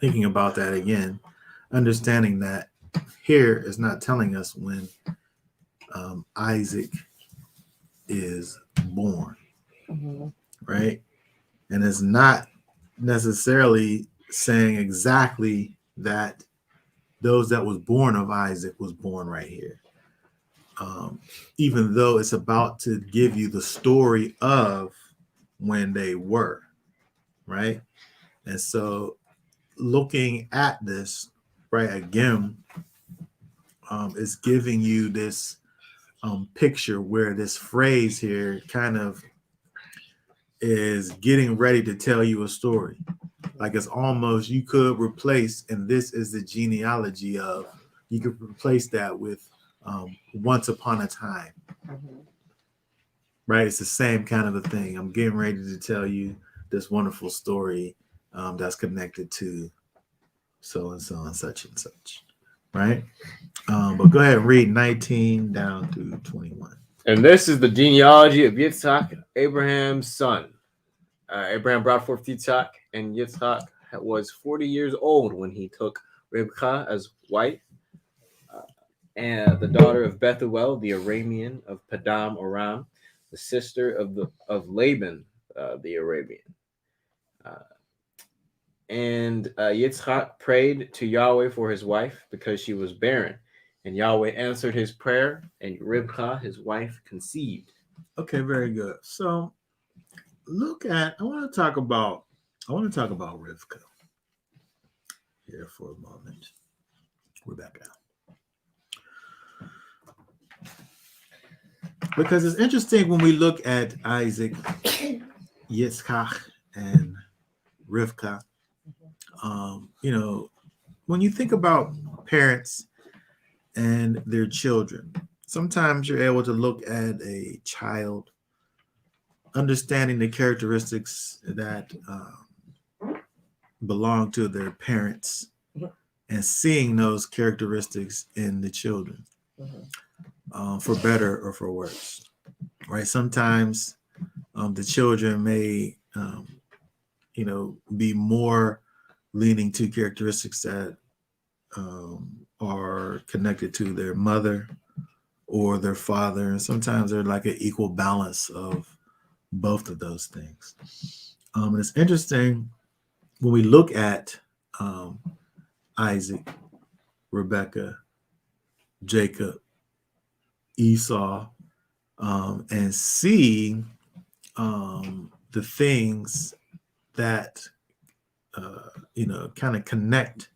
thinking about that again, understanding that here is not telling us when Isaac is born, right? And it's not necessarily saying exactly that those that was born of Isaac was born right here. Even though it's about to give you the story of when they were, right? And so looking at this, right, again, is giving you this picture where this phrase here kind of is getting ready to tell you a story. Like it's almost, you could replace, and this is the genealogy of, you could replace that with once upon a time. Right? It's the same kind of a thing. I'm getting ready to tell you this wonderful story that's connected to so and so and such, right? But go ahead and read 19 down to 21. And this is the genealogy of Yitzhak, Abraham's son. Abraham brought forth Yitzhak, and Yitzhak was 40 years old when he took Rivkah as wife. and the daughter of Bethuel, the Aramean of Padam Aram, the sister of Laban, the Arabian. Uh, and Yitzchak prayed to Yahweh for his wife because she was barren, and Yahweh answered his prayer, and Rivkah, his wife, conceived. Okay, very good. So I want to talk about Rivka here for a moment. Rebecca. Because it's interesting when we look at Isaac, Yitzchak, and Rivka. When you think about parents and their children, sometimes you're able to look at a child, understanding the characteristics that belong to their parents, and seeing those characteristics in the children, for better or for worse. Right? Sometimes the children may, be more leaning to characteristics that are connected to their mother or their father. And sometimes they're like an equal balance of both of those things. And it's interesting when we look at Isaac, Rebecca, Jacob, Esau, and see the things that kind of connect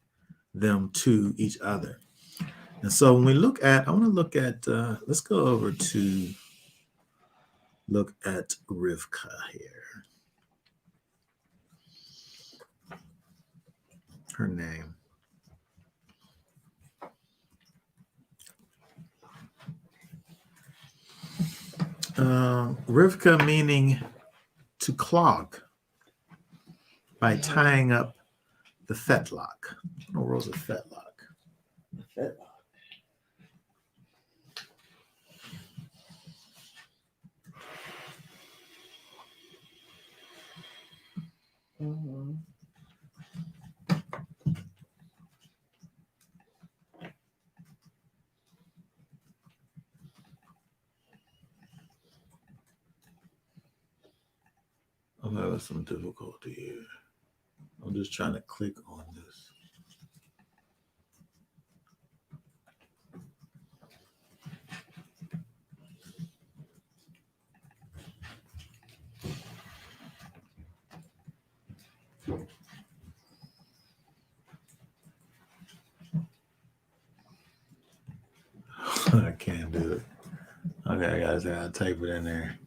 them to each other. And so when we I want to look at, let's go over to look at Rivka here. Her name. Rivka meaning to clog by tying up the fetlock. No rules of fetlock. Fetlock. Mm-hmm. I'm having some difficulty here. I'm just trying to click on this. I can't do it. Okay, guys, I gotta type it in there.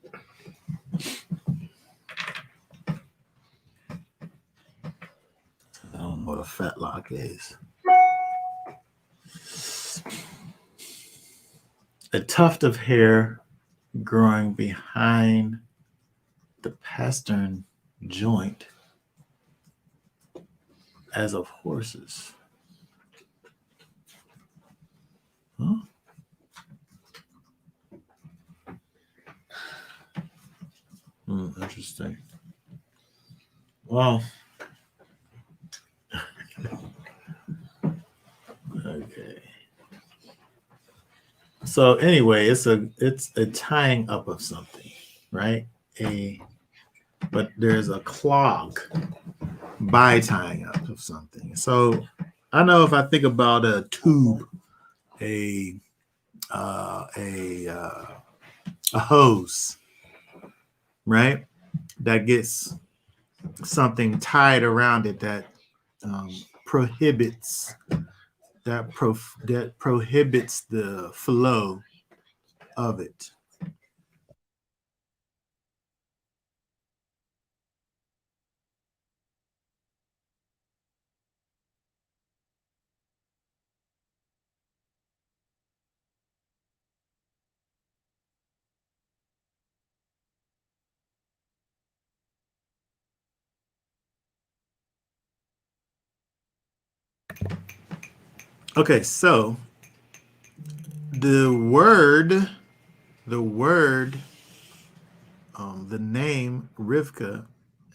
I don't know what a fetlock is. A tuft of hair growing behind the pastern joint as of horses. Huh? Interesting. Well, okay. So anyway, it's a tying up of something, right? But there's a clog by tying up of something. So I know if I think about a tube, a hose, right? That gets something tied around it that prohibits prohibits the flow of it. Okay, so the name Rivka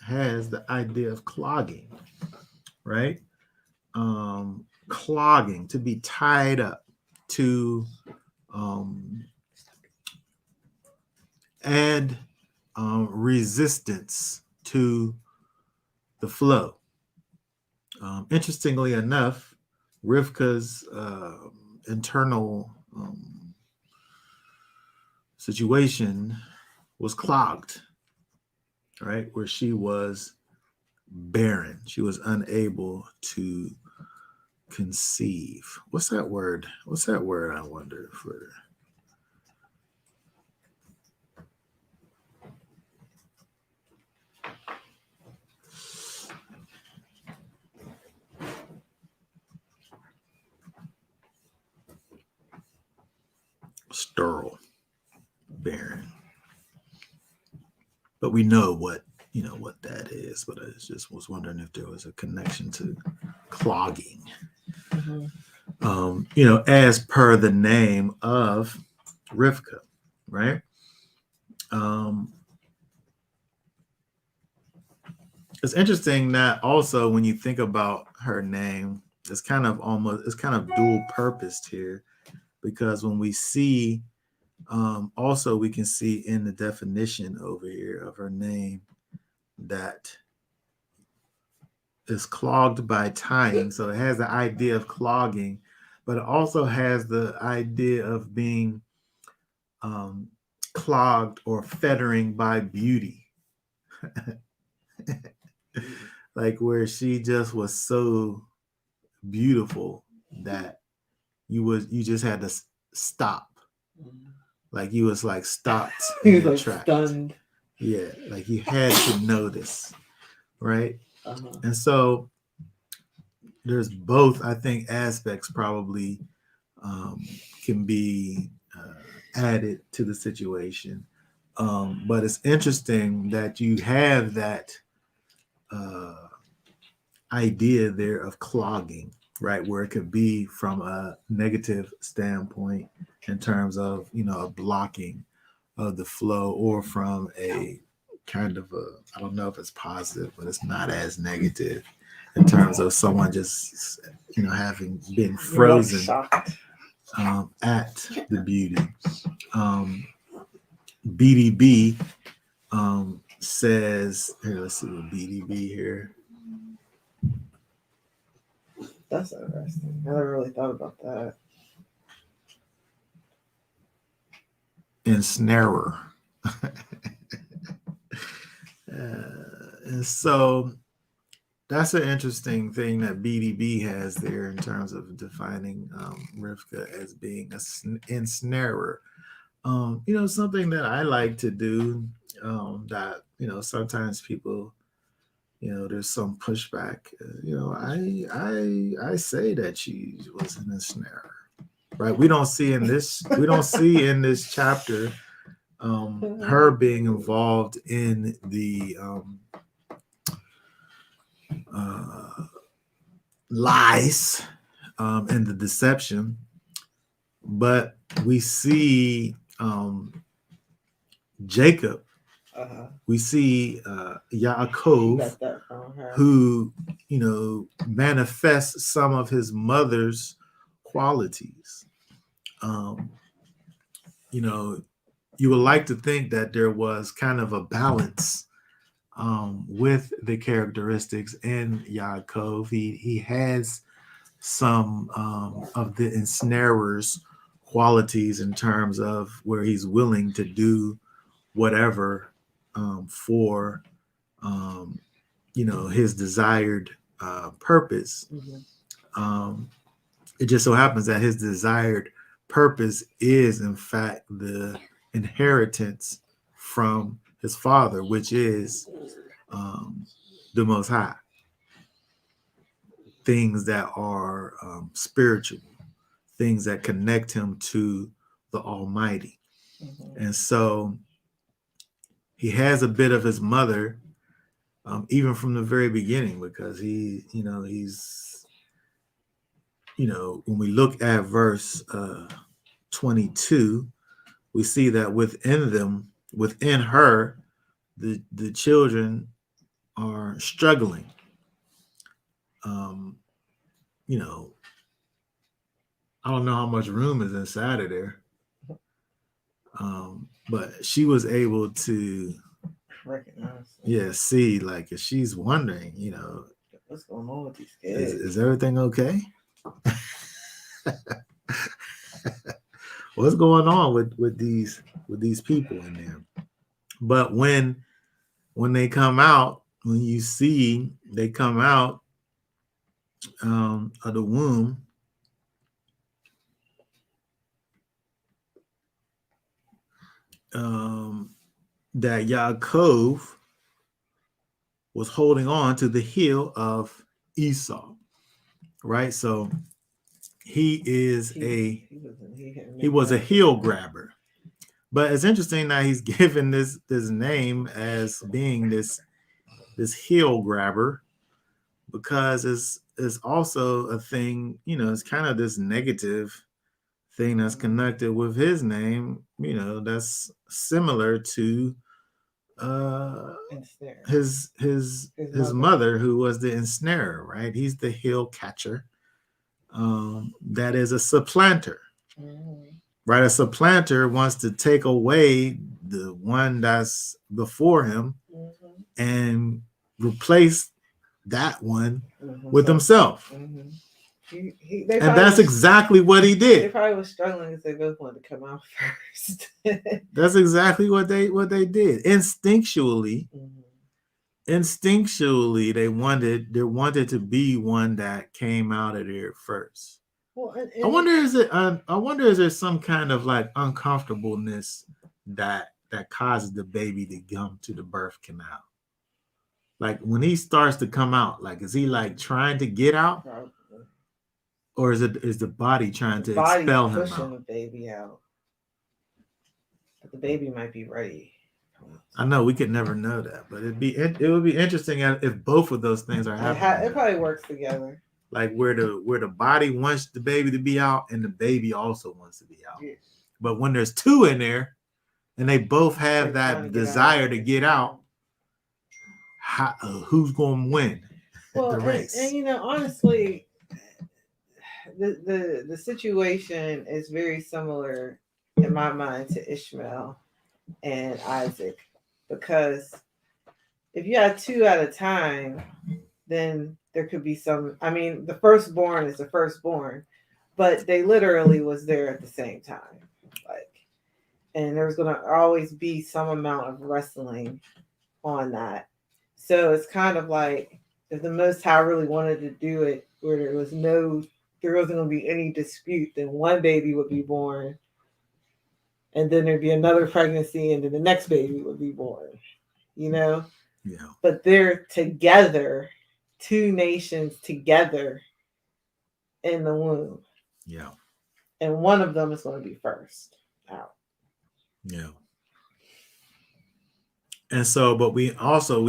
has the idea of clogging, right? Clogging, to be tied up, to um, add resistance to the flow. Interestingly enough, Rivka's internal situation was clogged, right? Where she was barren. She was unable to conceive. What's that word? What's that word, I wonder, for sterile, barren? But we know what that is. But I just was wondering if there was a connection to clogging. As per the name of Rivka, right? It's interesting that also when you think about her name, it's kind of dual purposed here, because when we see, also we can see in the definition over here of her name that is clogged by tying. So it has the idea of clogging, but it also has the idea of being clogged or fettering by beauty. Like where she just was so beautiful that you just had to stop. Like you was like stopped He in was your like tracks. stunned. Yeah, like you had to notice, right? Uh-huh. And so there's both, I think, aspects probably can be added to the situation. But it's interesting that you have that idea there of clogging, right? Where it could be from a negative standpoint in terms of, a blocking of the flow, or from a kind of I don't know if it's positive, but it's not as negative in terms of someone just, having been frozen Shocked. at the beauty. BDB says, here, let's see what BDB here. That's interesting. I never really thought about that. Ensnarer. And so that's an interesting thing that BDB has there in terms of defining Rivka as being an ensnarer. Something that I like to do, that, sometimes people, there's some pushback. I say that she was an ensnarer, right? We don't see in this chapter her being involved in the lies and the deception, but we see Jacob. We see Yaakov, who manifests some of his mother's qualities. You would like to think that there was kind of a balance with the characteristics in Yaakov. He has some of the ensnarer's qualities in terms of where he's willing to do whatever for his desired purpose. It just so happens that his desired purpose is in fact the inheritance from his father, which is the Most High, things that are spiritual, things that connect him to the Almighty. And so he has a bit of his mother, even from the very beginning, because he's, when we look at verse 22, we see that within her, the children are struggling. I don't know how much room is inside of there. But she was able to Recognize. see, like, if she's wondering, What's going on with these is, kids? is everything okay? What's going on with these people in there? But when they come out, when you see they come out of the womb, that Yaakov was holding on to the heel of Esau, right? So he was a heel grabber. But it's interesting that he's given this name as being this heel grabber, because it's also a thing, it's kind of this negative thing that's connected with his name, that's similar to his mother, who was the ensnarer, right? He's the heel catcher. That is a supplanter. Right, a supplanter wants to take away the one that's before him and replace that one with himself. And that's exactly what he did. They probably was struggling because they both wanted to come out first. That's exactly what they did. Instinctually, they wanted to be one that came out of there first. Well, I wonder is there some kind of like uncomfortableness that causes the baby to come to the birth canal? Like when he starts to come out, like is he like trying to get out? Probably. Or is the body trying to expel him pushing out? The baby out. But the baby might be ready. I know we could never know that, but it would be interesting if both of those things are happening. It probably works together. Like where the body wants the baby to be out and the baby also wants to be out. Yes. But when there's two in there and they both have that desire to get out, who's going to win the race? And honestly, the situation is very similar in my mind to Ishmael and Isaac, because if you had two at a time, then there could be some. I mean, the firstborn is the firstborn, but they literally was there at the same time, and there was going to always be some amount of wrestling on that. So it's kind of like if the Most High really wanted to do it where there wasn't going to be any dispute, then one baby would be born, and then there'd be another pregnancy, and then the next baby would be born. Yeah. But they're together, two nations together in the womb. Yeah. And one of them is going to be first out. Yeah. And so, but we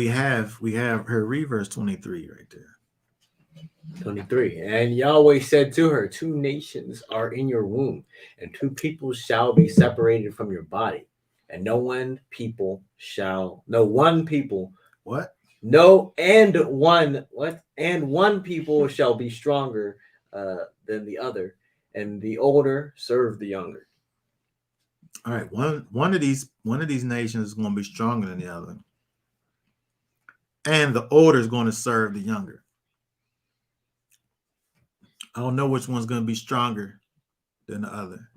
have her read verse 23 right there. 23. And Yahweh said to her, 2 nations are in your womb, and 2 peoples shall be separated from your body, and one people shall be stronger than the other, and the older serve the younger. All right, one of these nations is going to be stronger than the other, and the older is going to serve the younger. I don't know which one's going to be stronger than the other,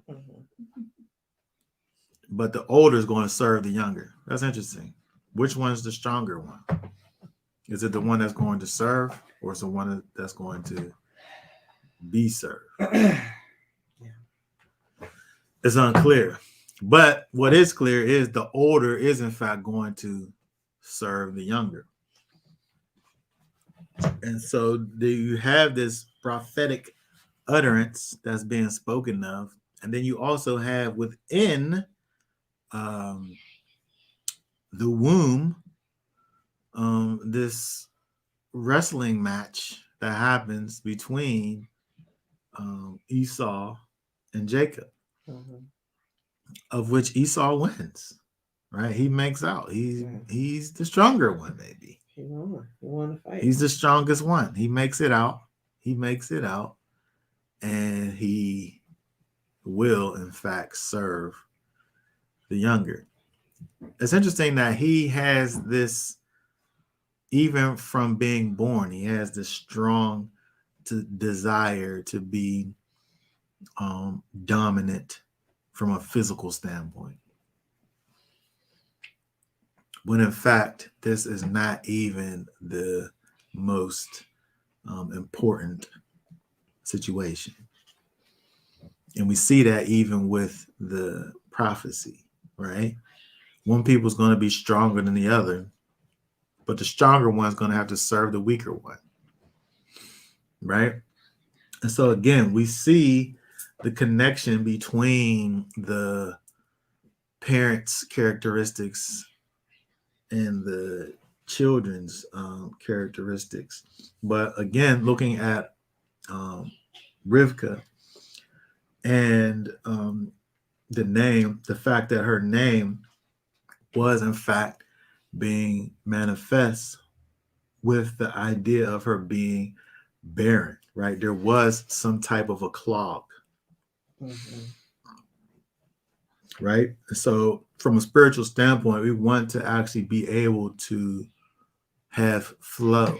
but the older is going to serve the younger. That's interesting. Which one's the stronger one? Is it the one that's going to serve, or is it the one that's going to be served? It's unclear. But what is clear is the older is in fact going to serve the younger. And so you have this prophetic utterance that's being spoken of. And then you also have within the womb this wrestling match that happens between Esau and Jacob, of which Esau wins, right? He makes out. He's the stronger one, maybe. He won the fight. He's the strongest one. He makes it out. And he will in fact serve the younger. It's interesting that he has this, even from being born, he has this strong desire to be dominant from a physical standpoint. When in fact, this is not even the most important situation. And we see that even with the prophecy, right? One people's going to be stronger than the other, but the stronger one's going to have to serve the weaker one, right? And so again, we see the connection between the parents' characteristics and the children's characteristics. But again, looking at Rivka and the fact that her name was in fact being manifest with the idea of her being barren, right? There was some type of a clog, right? So from a spiritual standpoint, we want to actually be able to have flow,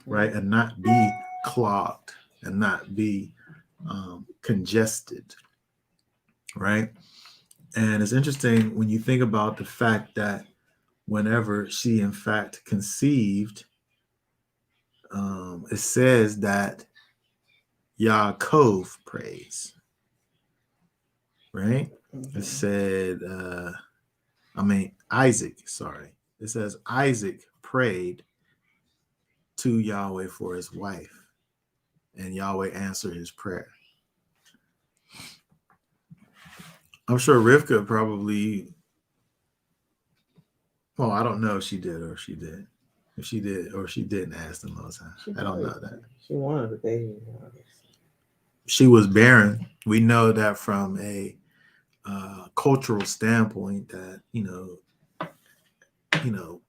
right? And not be clogged and not be congested, right? And it's interesting when you think about the fact that whenever she in fact conceived, it says that Yaakov prays, right? It said, Isaac, sorry. It says Isaac prayed to Yahweh for his wife, and Yahweh answered his prayer. I'm sure Rivka probably, well, I don't know if she did or if she did. If she did or she didn't ask the Most High. I don't know that. She wanted a baby. She was barren. We know that from a cultural standpoint that,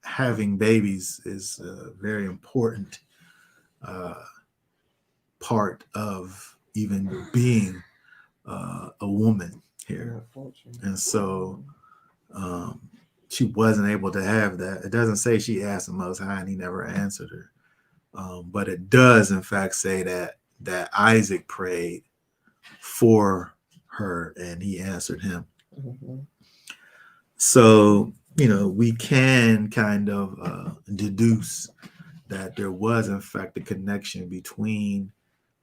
having babies is a very important part of even being a woman here. And so she wasn't able to have that. It doesn't say she asked the Most High and he never answered her. But it does, in fact, say that Isaac prayed for her and he answered him. So, we can kind of deduce that there was, in fact, a connection between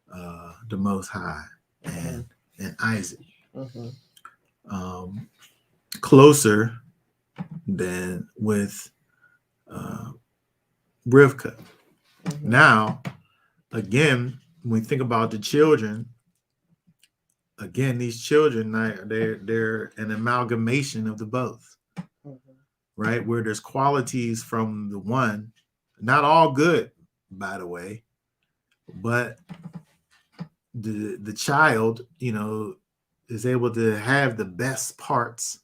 the Most High and Isaac. Closer than with Rivka. Now, again, when we think about the children, again, these children, they're an amalgamation of the both, right? Where there's qualities from the one, not all good, by the way, but the child, is able to have the best parts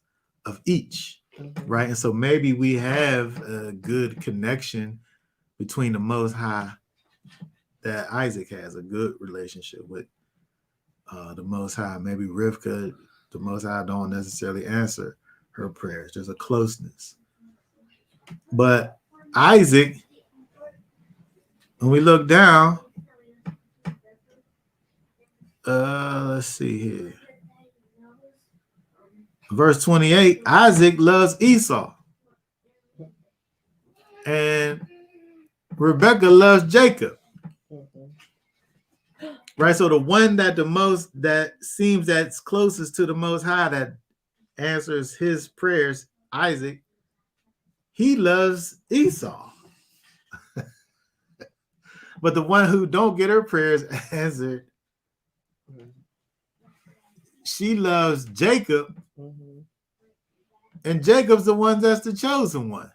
of each, right? And so maybe we have a good connection between the Most High, that Isaac has a good relationship with the Most High. Maybe Rivka, the Most High don't necessarily answer her prayers. There's a closeness. But Isaac, when we look down, let's see here. Verse 28, Isaac loves Esau. And Rebekah loves Jacob. Right? So the one that seems that's closest to the Most High, that answers his prayers, Isaac, he loves Esau. But the one who don't get her prayers answered, she loves Jacob. And Jacob's the one that's the chosen one.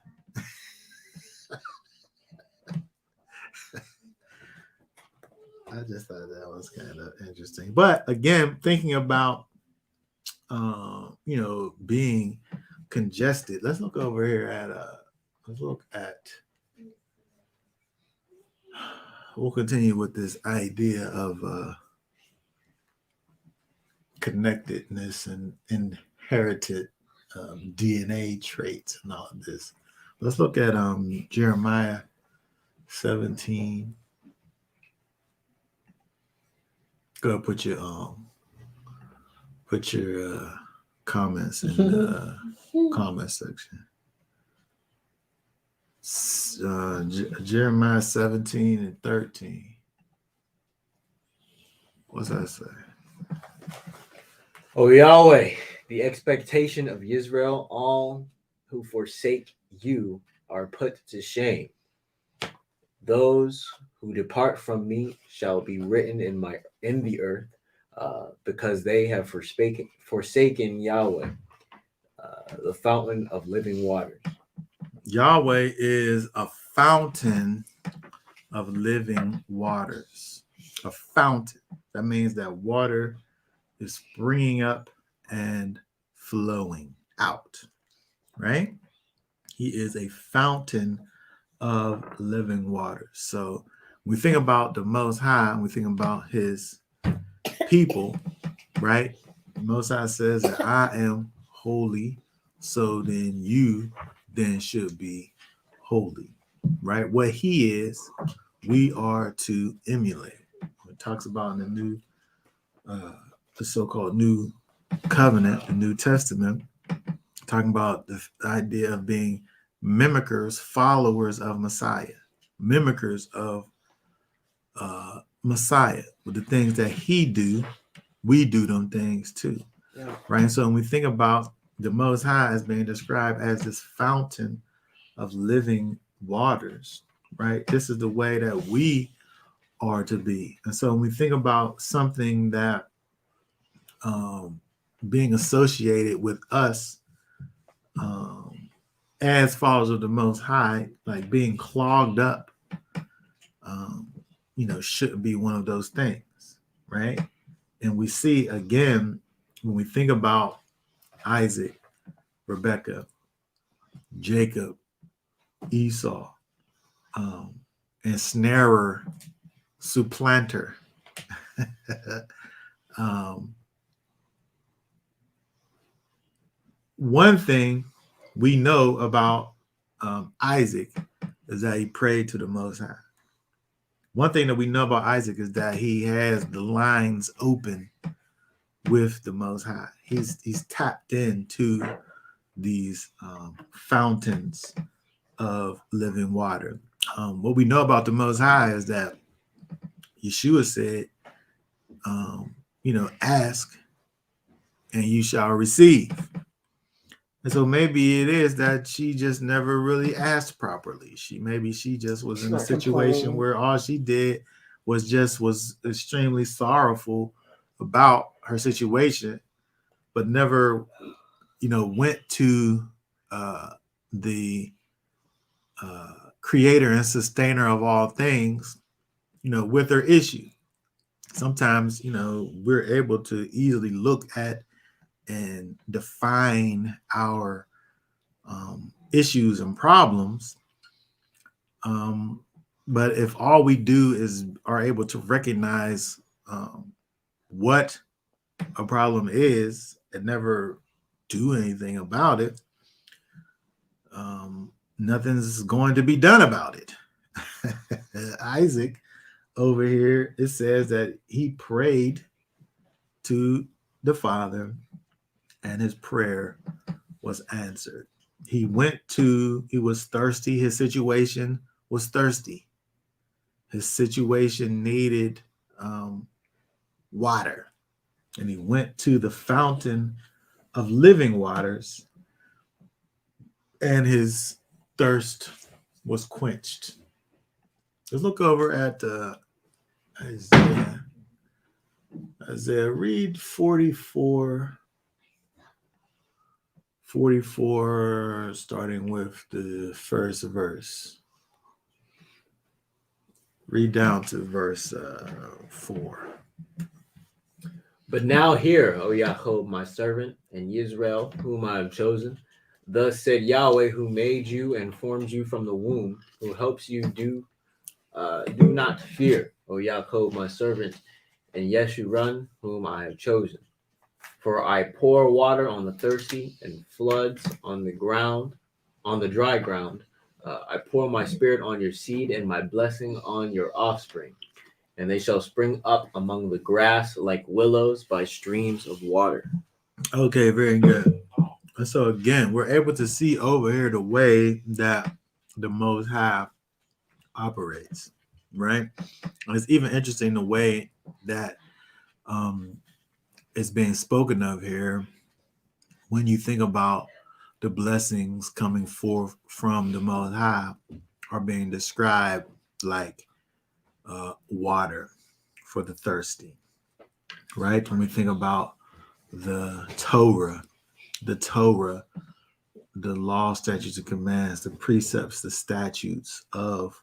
I just thought that was kind of interesting. But again, thinking about being congested. Let's look over here at we'll continue with this idea of interconnectedness and inherited DNA traits and all of this. Let's look at Jeremiah 17. Go ahead, put your comments in the comment section. Jeremiah 17 and 13. What's that say? O Yahweh, the expectation of Israel, all who forsake you are put to shame. Those who depart from me shall be written in the earth, because they have forsaken Yahweh, the fountain of living waters. Yahweh is a fountain of living waters. A fountain. That means that water is springing up and flowing out, right? He is a fountain of living waters. So we think about the Most High, we think about his people, right? The Most High says that I am holy, so then you then should be holy, right? What he is, we are to emulate. It talks about in the new, the so-called New Covenant, the New Testament, talking about the idea of being mimickers, followers of Messiah, mimickers of Messiah. With the things that he do, we do them things too, right? And so when we think about the Most High as being described as this fountain of living waters, right? This is the way that we are to be. And so when we think about something that being associated with us as followers of the Most High, like being clogged up, shouldn't be one of those things, right? And we see again, when we think about Isaac, Rebekah, Jacob, Esau, ensnarer, supplanter. One thing we know about Isaac is that he prayed to the Most High. One thing that we know about Isaac is that he has the lines open with the Most High. He's tapped into these fountains of living water. What we know about the Most High is that Yeshua said, ask and you shall receive. And so maybe it is that she just never really asked properly. Maybe she just was in a situation where all she did was extremely sorrowful about her situation, but never, went to the creator and sustainer of all things, with her issue. Sometimes, we're able to easily look at and define our issues and problems. But if all we do are able to recognize what a problem is and never do anything about it, nothing's going to be done about it. Isaac over here, it says that he prayed to the Father and his prayer was answered. He was thirsty. His situation was thirsty. His situation needed water. And he went to the fountain of living waters, and his thirst was quenched. Let's look over at Isaiah. Isaiah, read 44, starting with the first verse. Read down to verse 4. But now hear, O Yaakov, my servant, and Yisrael, whom I have chosen. Thus said Yahweh, who made you and formed you from the womb, who helps you, do not fear, O Yaakov, my servant, and Yeshurun, whom I have chosen. For I pour water on the thirsty and floods on the ground, on the dry ground. I pour my spirit on your seed and my blessing on your offspring, and they shall spring up among the grass like willows by streams of water. Okay, very good. And so again, we're able to see over here the way that the Most High operates, right? And it's even interesting the way that it's being spoken of here when you think about the blessings coming forth from the Most High are being described like water for the thirsty, right? When we think about the Torah, the law, statutes, and commands, the precepts, the statutes of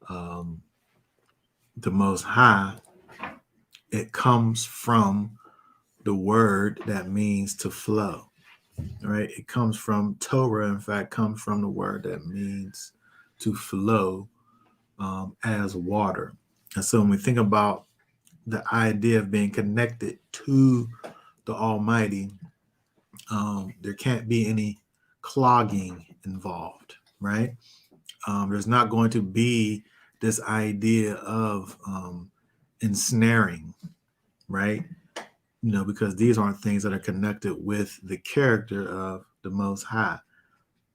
the Most High, it comes from the word that means to flow, right? It comes from Torah, in fact, comes from the word that means to flow as water. And so when we think about the idea of being connected to the Almighty, there can't be any clogging involved, right? There's not going to be this idea of ensnaring, right? Because these aren't things that are connected with the character of the Most High.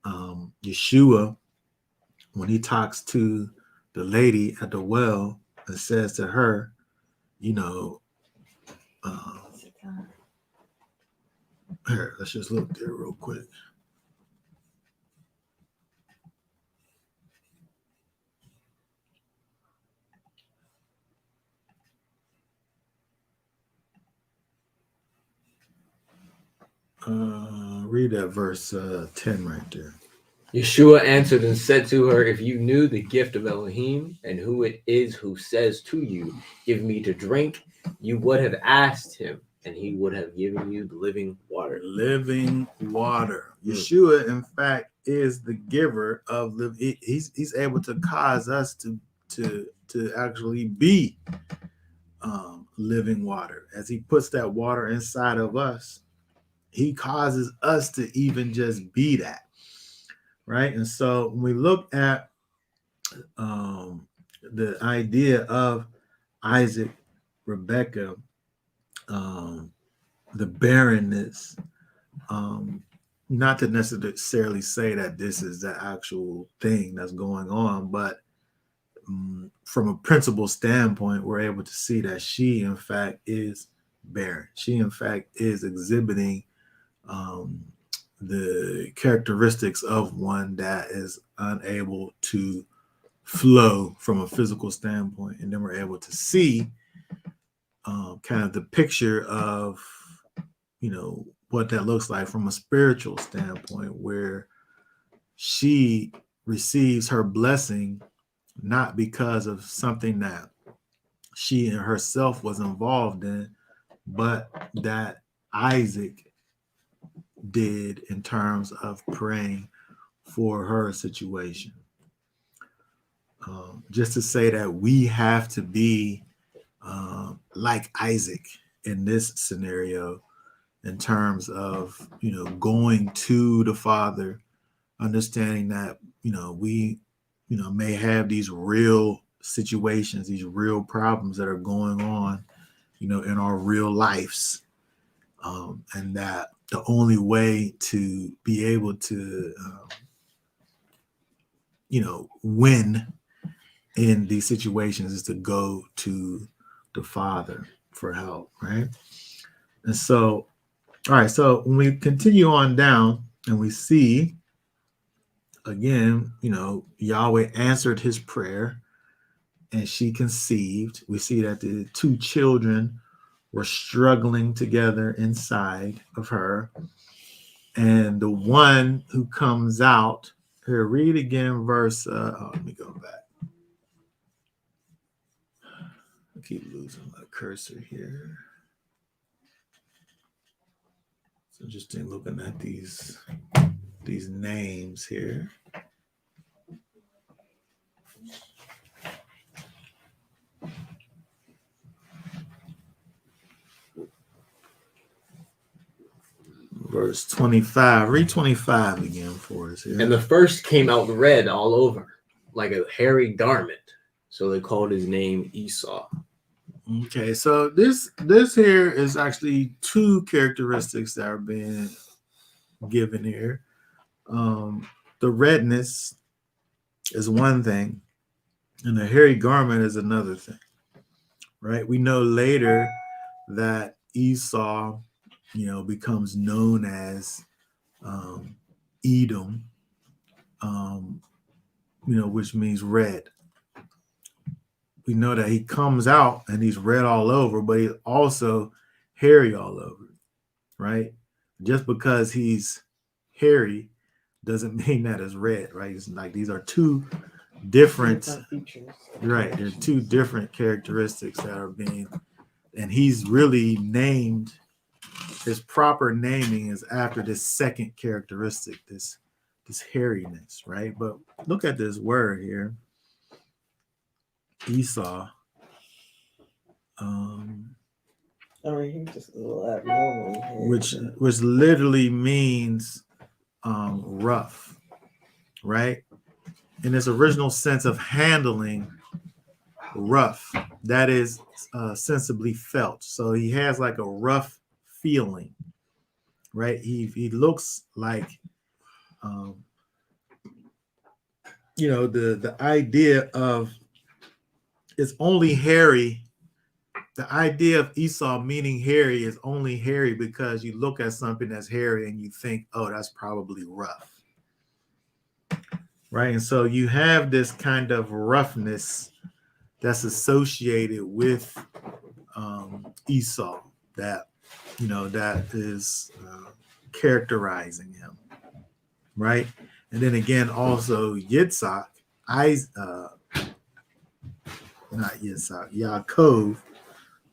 Yeshua, when he talks to the lady at the well and says to her, here, let's just look there real quick. Read that verse 10 right there. Yeshua answered and said to her, if you knew the gift of Elohim and who it is who says to you, give me to drink, you would have asked him, and he would have given you the living water. Living water. Yeshua, in fact, is the giver of the. He's able to cause us to actually be living water. As he puts that water inside of us, he causes us to even just be that, right? And so when we look at the idea of Isaac, Rebecca, the barrenness, not to necessarily say that this is the actual thing that's going on, but from a principle standpoint, we're able to see that she, in fact, is barren. She, in fact, is exhibiting the characteristics of one that is unable to flow from a physical standpoint. And then we're able to see kind of the picture of, what that looks like from a spiritual standpoint, where she receives her blessing not because of something that she and herself was involved in, but that Isaac did in terms of praying for her situation. Just to say that we have to be like Isaac in this scenario, in terms of going to the Father, understanding that we may have these real situations, these real problems that are going on in our real lives, and that the only way to be able to win in these situations is to go to the Father for help, right? And so, all right, so when we continue on down and we see again, Yahweh answered his prayer and she conceived. We see that the two children were struggling together inside of her. And the one who comes out, here, read again verse, let me go back. I keep losing my cursor here. It's interesting looking at these names here. verse 25. Read 25 again for us here. And the first came out red all over, like a hairy garment. So they called his name Esau. Okay, so this here is actually two characteristics that are being given here. The redness is one thing, and the hairy garment is another thing, right? We know later that Esau, becomes known as Edom, which means red. We know that he comes out and he's red all over, but he's also hairy all over, right? Just because he's hairy doesn't mean that it's red, right? It's like these are two different features. Right. There are two different characteristics that are being, and he's really named, his proper naming is after this second characteristic, this hairiness, right? But look at this word here. Esau. He just a little abnormal here. Which literally means rough, right? In its original sense of handling, rough, that is sensibly felt. So he has like a rough feeling, right? He looks like the idea of it's only hairy. The idea of Esau meaning hairy is only hairy because you look at something that's hairy and you think, oh, that's probably rough, right? And so you have this kind of roughness that's associated with Esau that is characterizing him, right? And then again, also Yitzhak, not Yitzhak, Yaakov,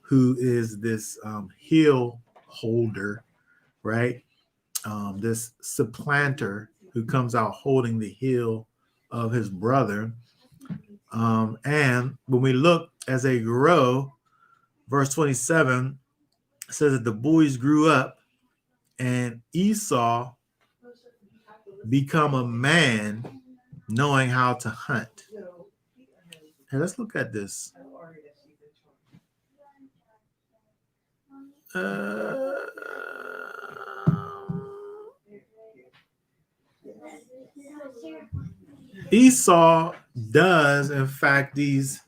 who is this heel holder, right? This supplanter who comes out holding the heel of his brother. And when we look as they grow, verse 27 says that the boys grew up and Esau become a man knowing how to hunt. Hey, let's look at this. Esau does, in fact, these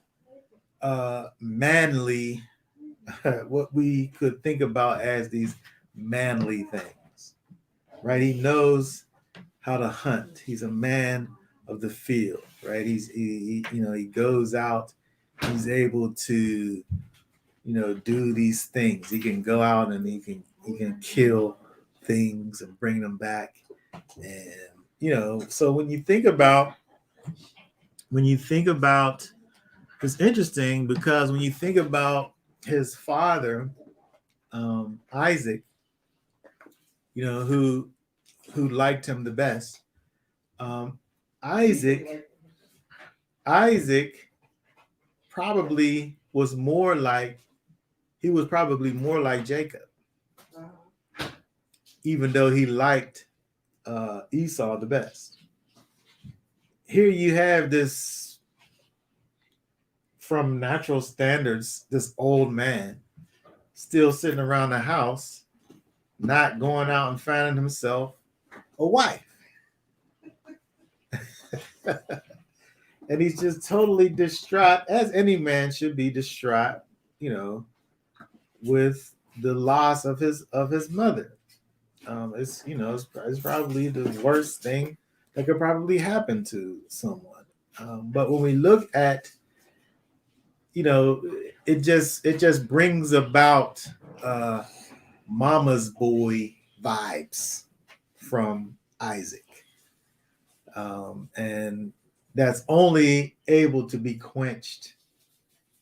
manly, what we could think about as these manly things, right? He knows how to hunt. He's a man of the field, right? He goes out. He's able to, do these things. He can go out and he can kill things and bring them back. And so when you think about, it's interesting because when you think about his father, Isaac, who liked him the best. Isaac probably was more like Jacob, even though he liked Esau the best. Here you have this, from natural standards, this old man still sitting around the house, not going out and finding himself a wife. And he's just totally distraught, as any man should be distraught, with the loss of his mother. It's probably the worst thing that could probably happen to someone. But when we look at, it just brings about mama's boy vibes from Isaac. And that's only able to be quenched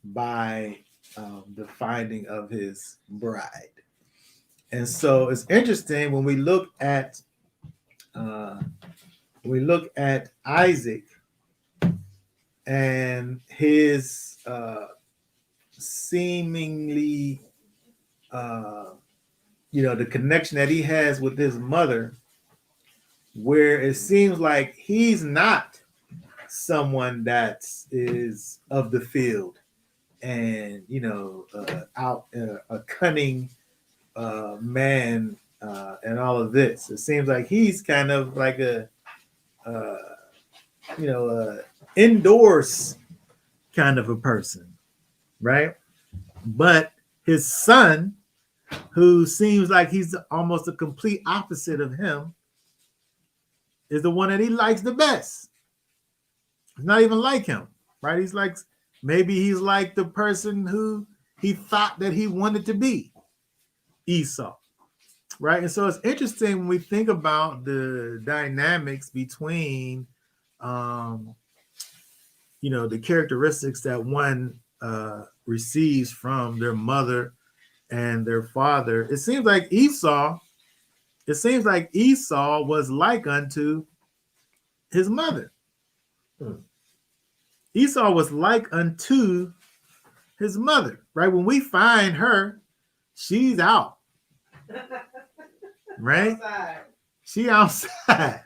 by the finding of his bride. And so it's interesting when we look at Isaac and his seemingly the connection that he has with his mother, where it seems like he's not someone that is of the field and out a cunning man and all of this. It seems like he's kind of like a indoors kind of a person, right? But his son, who seems like he's almost a complete opposite of him, is the one that he likes the best. He's not even like him, right? Maybe he's like the person who he thought that he wanted to be, Esau, right? And so it's interesting when we think about the dynamics between, the characteristics that one receives from their mother and their father. It seems like Esau was like unto his mother. Esau was like unto his mother, right? When we find her, she's out, right? Outside. She outside.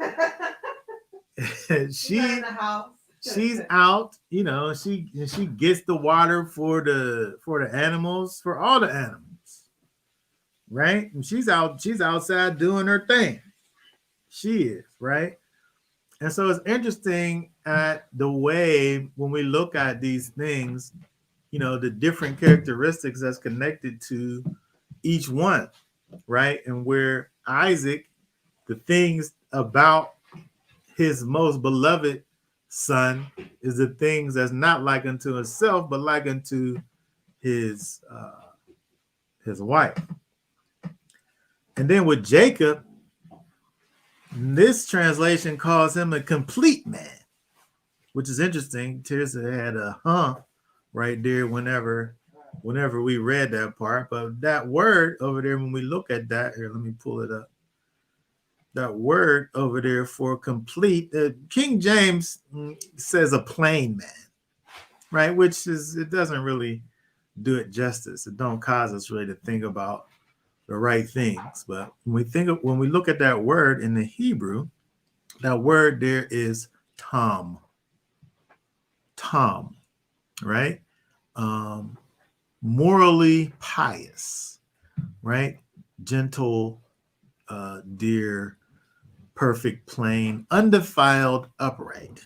She's not in the house. She's out, she gets the water for the animals, for all the animals, right? And she's outside doing her thing. She is, right? And so it's interesting at the way when we look at these things, the different characteristics that's connected to each one, right? And where Isaac, the things about his most beloved son is the things that's not like unto himself, but like unto his wife. And then with Jacob, this translation calls him a complete man, which is interesting. Teresa had a right there whenever we read that part. But that word over there, when we look at that, here, let me pull it up. That word over there for complete, King James says a plain man, right? Which it doesn't really do it justice. It don't cause us really to think about the right things. But when we look at that word in the Hebrew, that word there is tam, right? Morally pious, right? Gentle, dear, perfect, plain, undefiled, upright,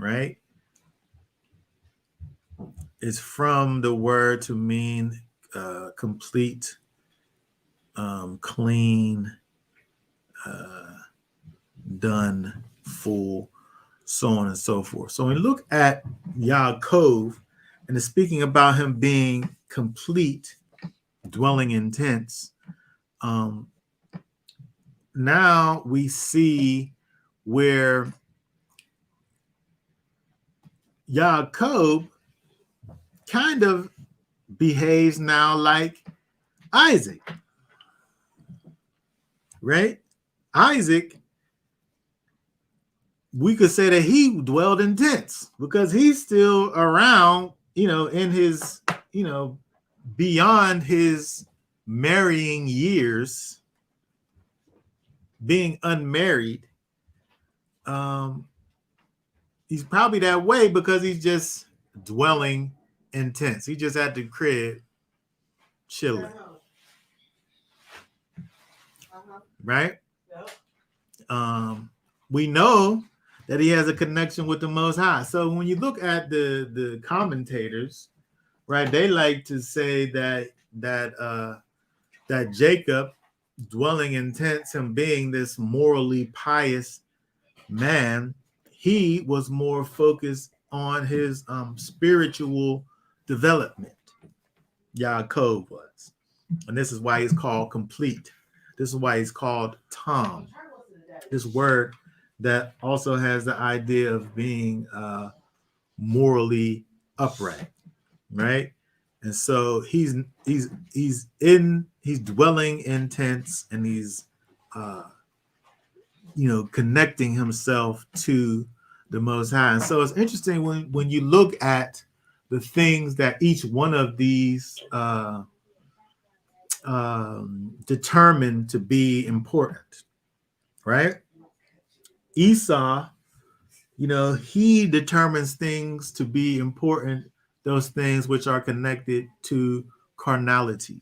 right? It's from the word to mean complete, clean, done, full, so on and so forth. So when we look at Yaakov, and it's speaking about him being complete, dwelling in tents, now we see where Yaakov kind of behaves now like Isaac, right? Isaac, we could say that he dwelled in tents because he's still around, in his, beyond his marrying years, being unmarried. He's probably that way because he's just dwelling in tents. He just at the crib chilling. Right? Yep. We know that he has a connection with the Most High. So when you look at the commentators, right, they like to say that Jacob dwelling in tents, him being this morally pious man, he was more focused on his spiritual development. Yaakov was. And this is why he's called complete. This is why he's called Tom. This word that also has the idea of being morally upright, right? And so he's dwelling in tents, and he's connecting himself to the Most High. And so it's interesting when you look at the things that each one of these determined to be important, right? Esau, he determines things to be important, those things which are connected to carnality,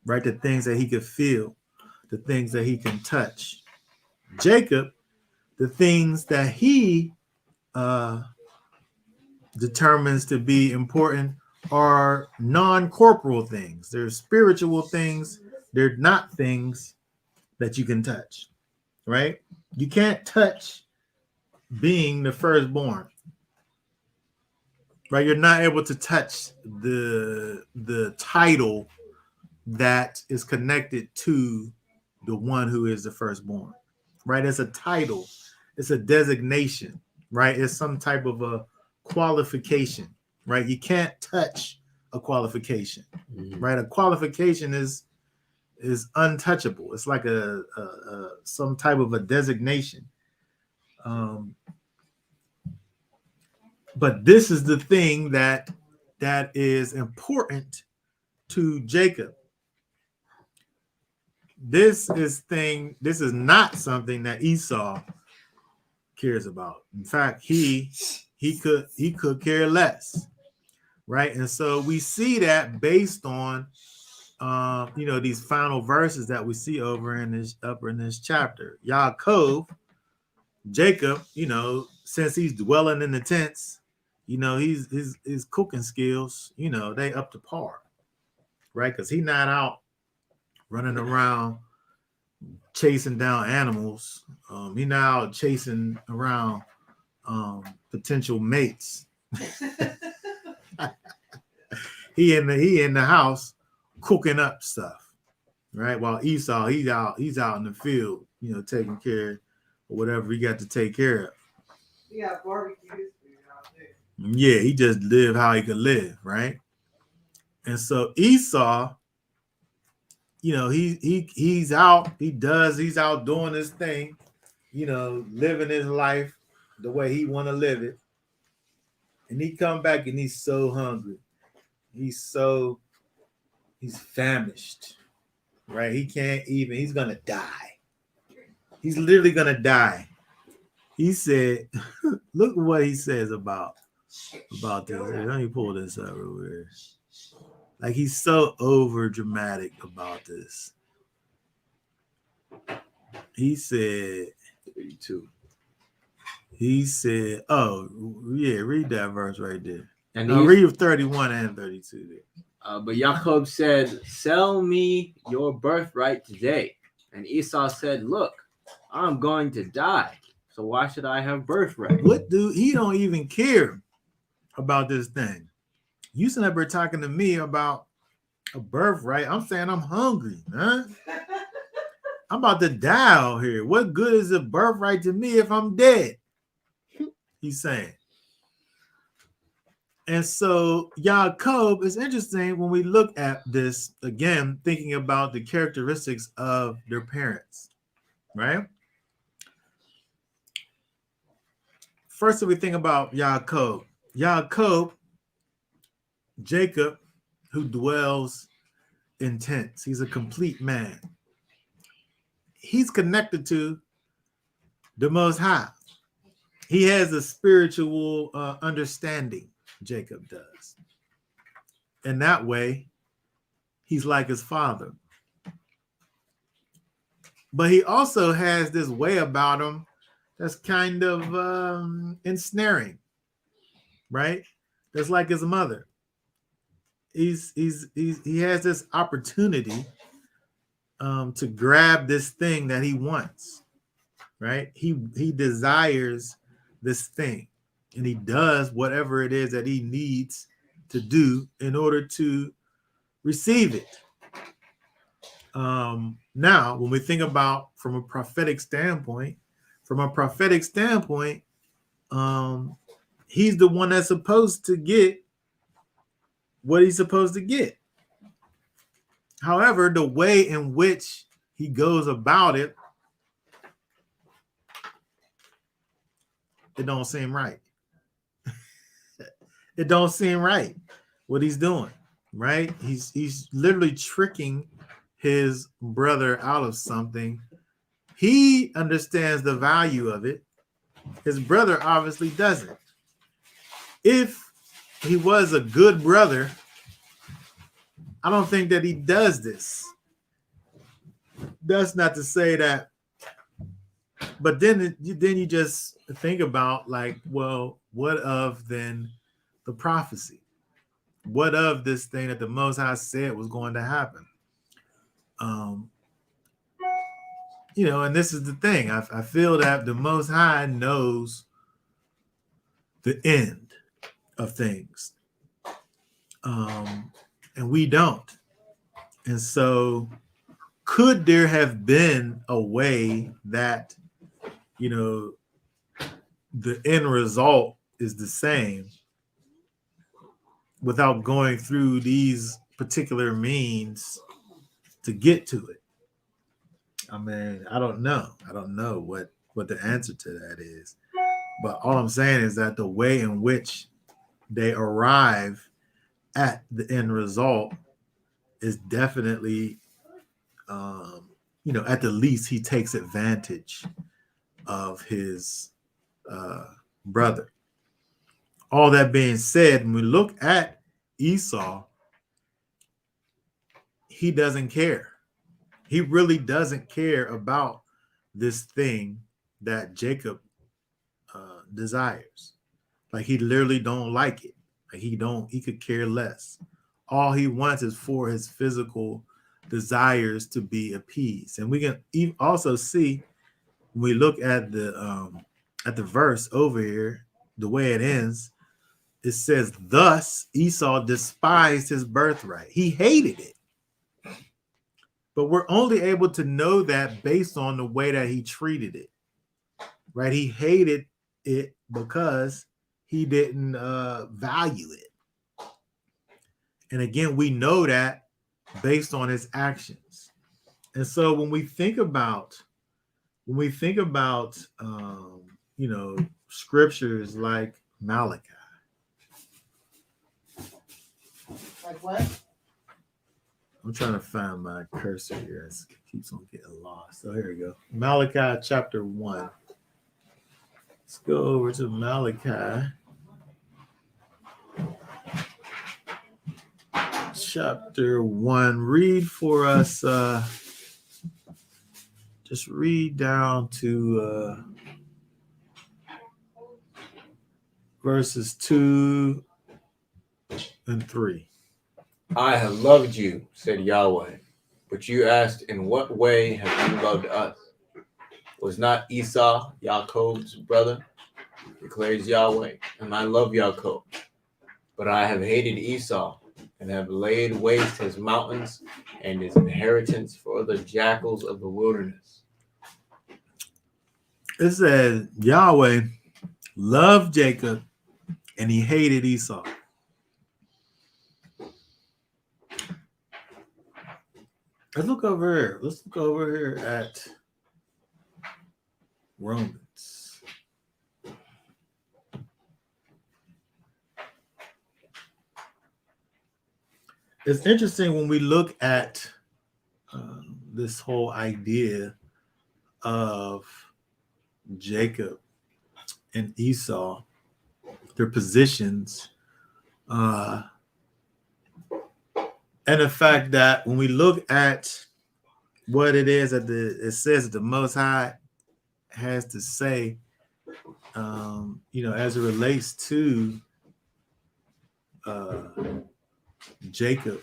right? The things that he could feel, the things that he can touch. Jacob, the things that he determines to be important are non-corporal things. They're spiritual things. They're not things that you can touch, right? You can't touch being the firstborn, right? You're not able to touch the title that is connected to the one who is the firstborn, right? It's a title, it's a designation, right? It's some type of a qualification, right? You can't touch a qualification, right? A qualification is untouchable. It's like a some type of a designation. But this is the thing that is important to Jacob. This is not something that Esau cares about. In fact, he could care less, right? And so we see that based on these final verses that we see over in this chapter. Yaakov, Jacob, since he's dwelling in the tents, his cooking skills, they up to par, right? Because he's not out running around chasing down animals. He's not out chasing around potential mates. he in the house cooking up stuff, right? While Esau, he's out in the field, taking care of whatever he got to take care of. He got barbecues out there. Yeah, he just lived how he could live, right? And so Esau, he's out doing his thing, living his life the way he want to live it. And he come back and he's so hungry. He's famished, right? He's gonna die. He's literally gonna die. He said, look what he says about this. Let me pull this up real quick. Like, he's so over dramatic about this. He said 32. He said, oh yeah, read that verse right there. And read 31 and 32 there. But Jacob said, "Sell me your birthright today." And Esau said, "Look, I'm going to die, so why should I have birthright?" What dude? He don't even care about this thing. You sitting up here talking to me about a birthright. I'm saying I'm hungry, huh? I'm about to die out here. What good is a birthright to me if I'm dead? He's saying. And so Yaakov is interesting when we look at this again, thinking about the characteristics of their parents, right? First, if we think about Yaakov, Jacob, who dwells in tents, he's a complete man. He's connected to the Most High. He has a spiritual understanding. Jacob does. In that way, he's like his father. But he also has this way about him that's kind of ensnaring, right? That's like his mother. He has this opportunity to grab this thing that he wants, right? He desires this thing. And he does whatever it is that he needs to do in order to receive it. Now, when we think about from a prophetic standpoint, he's the one that's supposed to get what he's supposed to get. However, the way in which he goes about it, it don't seem right. It don't seem right what he's doing, right? He's literally tricking his brother out of something, he understands the value of it. His brother obviously doesn't. If he was a good brother, I don't think that he does this. That's not to say that, but then you just think about like, well, what of then the prophecy? What of this thing that the Most High said was going to happen? And this is the thing. I feel that the Most High knows the end of things, and we don't. And so, could there have been a way that, the end result is the same without going through these particular means to get to it? I mean, I don't know. I don't know what the answer to that is. But all I'm saying is that the way in which they arrive at the end result is definitely, at the least, he takes advantage of his brother. All that being said, when we look at Esau, he doesn't care. He really doesn't care about this thing that Jacob desires. Like, he literally don't like it. Like, he could care less. All he wants is for his physical desires to be appeased. And we can also see when we look at the verse over here, the way it ends, it says, thus Esau despised his birthright. He hated it. But we're only able to know that based on the way that he treated it, right? He hated it because he didn't value it. And again, we know that based on his actions. And so when we think about scriptures like Malachi. Like what? I'm trying to find my cursor here. It keeps on getting lost. So here we go. Malachi chapter 1. Let's go over to Malachi chapter 1. Read for us. Just read down to verses 2 and 3. I have loved you, said Yahweh, but you asked, in what way have you loved us? Was not Esau Jacob's brother? Declares Yahweh, and I love Jacob, but I have hated Esau, and have laid waste his mountains and his inheritance for the jackals of the wilderness. It says Yahweh loved Jacob, and he hated Esau. Let's look over here. Let's look over here at Romans. It's interesting when we look at this whole idea of Jacob and Esau, their positions, and the fact that when we look at what it is that it says that the Most High has to say, as it relates to Jacob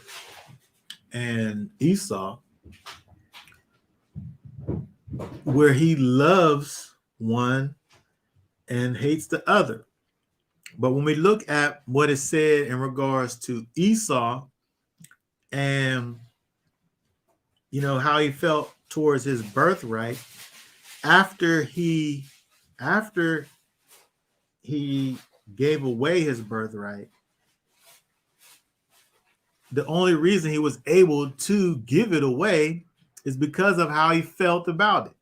and Esau, where he loves one and hates the other. But when we look at what is said in regards to Esau, and how he felt towards his birthright after he gave away his birthright, the only reason he was able to give it away is because of how he felt about it.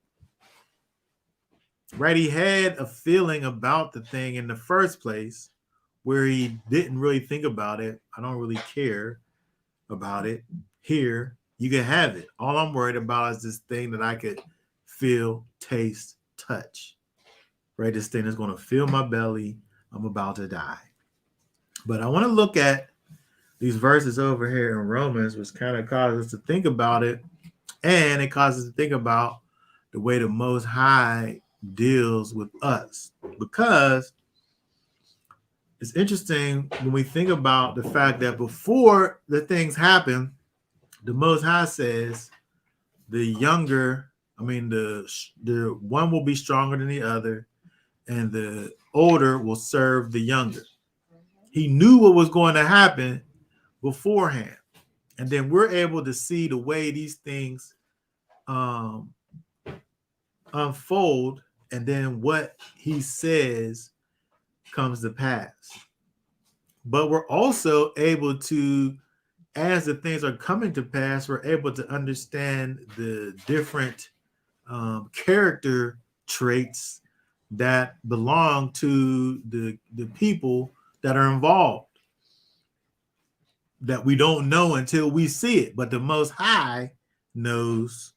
Right? He had a feeling about the thing in the first place where he didn't really think about it. I don't really care about it. Here, You can have it. All I'm worried about is this thing that I could feel, taste, touch. Right? This thing is going to fill my belly. I'm about to die. But I want to look at these verses over here in Romans, which kind of causes us to think about it. And it causes us to think about the way the Most High deals with us. Because it's interesting when we think about the fact that before the things happen, the Most High says the one will be stronger than the other, and the older will serve the younger. He knew what was going to happen beforehand. And then we're able to see the way these things unfold, and then what he says comes to pass. But we're also able to, as the things are coming to pass, we're able to understand the different character traits that belong to the people that are involved, that we don't know until we see it. But the Most High knows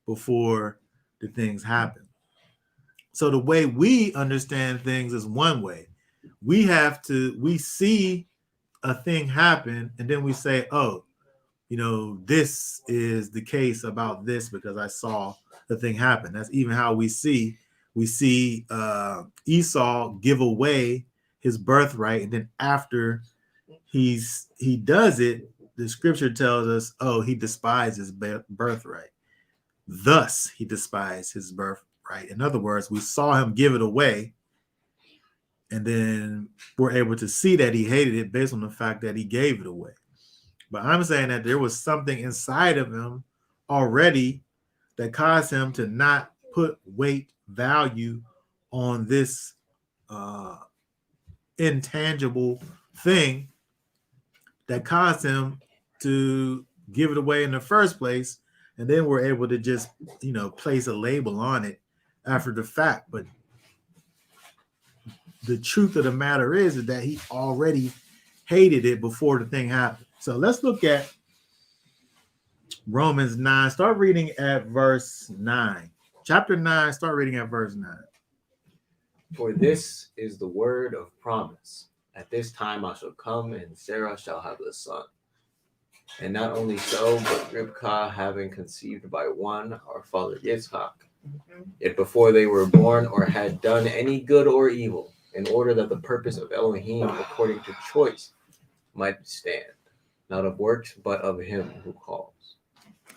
before the things happen. So the way we understand things is one way. We see a thing happen, and then we say, oh, this is the case about this because I saw the thing happen. That's even how we see Esau give away his birthright, and then after he does it, the scripture tells us, oh, he despised his birthright. Thus, he despised his birthright. In other words, we saw him give it away, and then we're able to see that he hated it based on the fact that he gave it away. But I'm saying that there was something inside of him already that caused him to not put value on this intangible thing that caused him to give it away in the first place. And then we're able to just, place a label on it after the fact. But the truth of the matter is that he already hated it before the thing happened. So let's look at Romans 9. Start reading at verse 9. Chapter 9, start reading at verse 9. For this is the word of promise. At this time I shall come, and Sarah shall have a son. And not only so, but Ribkah, having conceived by one, our father Yitzhak, yet before they were born or had done any good or evil, in order that the purpose of Elohim according to choice might stand, not of works, but of him who calls.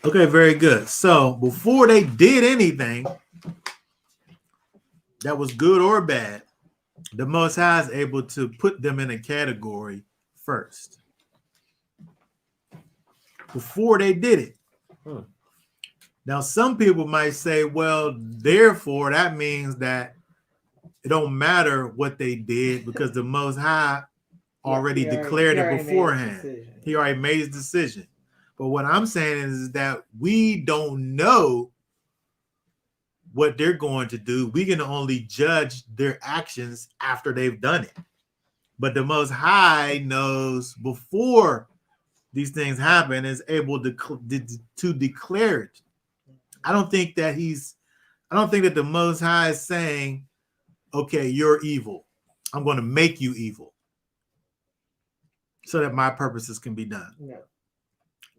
Okay, very good. So before they did anything that was good or bad, the Most High is able to put them in a category first. Before they did it. Now, some people might say, well, therefore, that means that it don't matter what they did because the Most High already declared it beforehand. He already made his decision. But what I'm saying is that we don't know what they're going to do. We can only judge their actions after they've done it. But the Most High knows before these things happen, is able to declare it. I don't think that the Most High is saying, okay, you're evil. I'm going to make you evil so that my purposes can be done. No.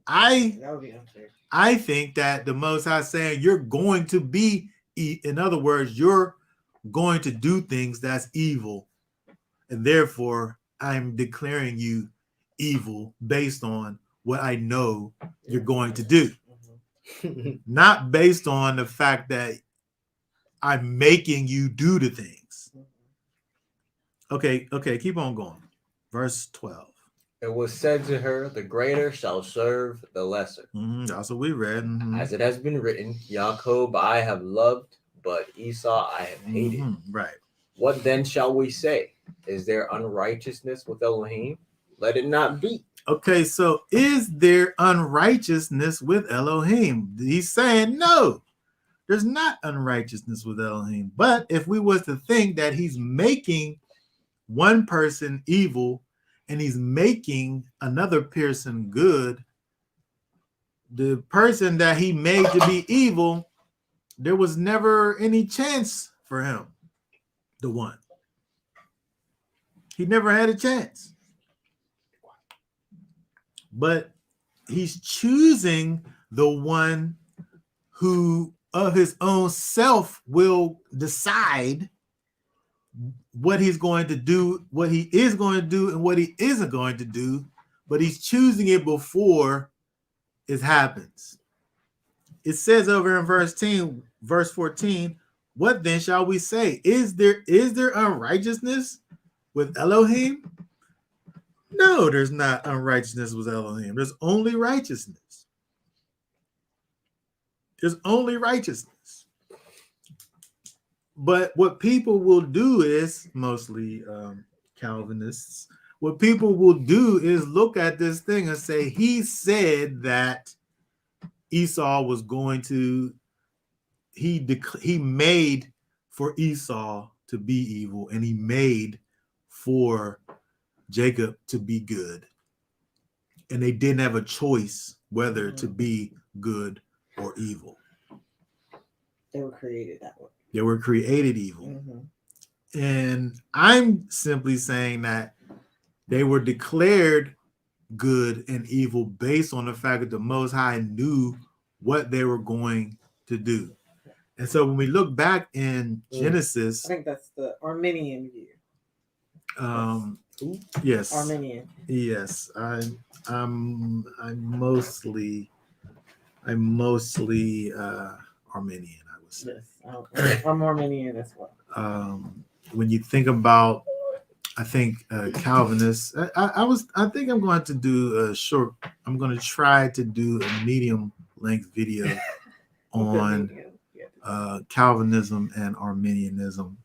That would be unfair. I think that the Most High is saying you're going to be, in other words, you're going to do things that's evil. And therefore, I'm declaring you evil based on what I know you're going to do. Not based on the fact that I'm making you do the things. Okay, keep on going. Verse 12. It was said to her, the greater shall serve the lesser. That's what we read. As it has been written, Jacob I have loved, but Esau I have hated. Right. What then shall we say? Is there unrighteousness with Elohim? Let it not be. Okay, so is there unrighteousness with Elohim? He's saying no, there's not unrighteousness with Elohim. But if we was to think that he's making one person evil and he's making another person good, the person that he made to be evil, there was never any chance for him. The one. He never had a chance. But he's choosing the one who of his own self will decide what he's going to do, what he is going to do, and what he isn't going to do, but he's choosing it before it happens. It says over in verse 14, what then shall we say? Is there unrighteousness with Elohim? No, there's not unrighteousness with Elohim. There's only righteousness. There's only righteousness. But what people will do is, mostly Calvinists, what people will do is look at this thing and say, he said that Esau was going to, he made for Esau to be evil, and he made for Jacob to be good. And they didn't have a choice whether to be good or evil. They were created that way. They were created evil. Mm-hmm. And I'm simply saying that they were declared good and evil based on the fact that the Most High knew what they were going to do. And so when we look back in Genesis, I think that's the Arminian view. Yes. Arminian. Yes. I'm mostly Arminian, I would say. Yes, I'm Arminian as well. When you think about, I think Calvinists, I think I'm going to do a short, I'm going to try to do a medium length video on Calvinism and Arminianism.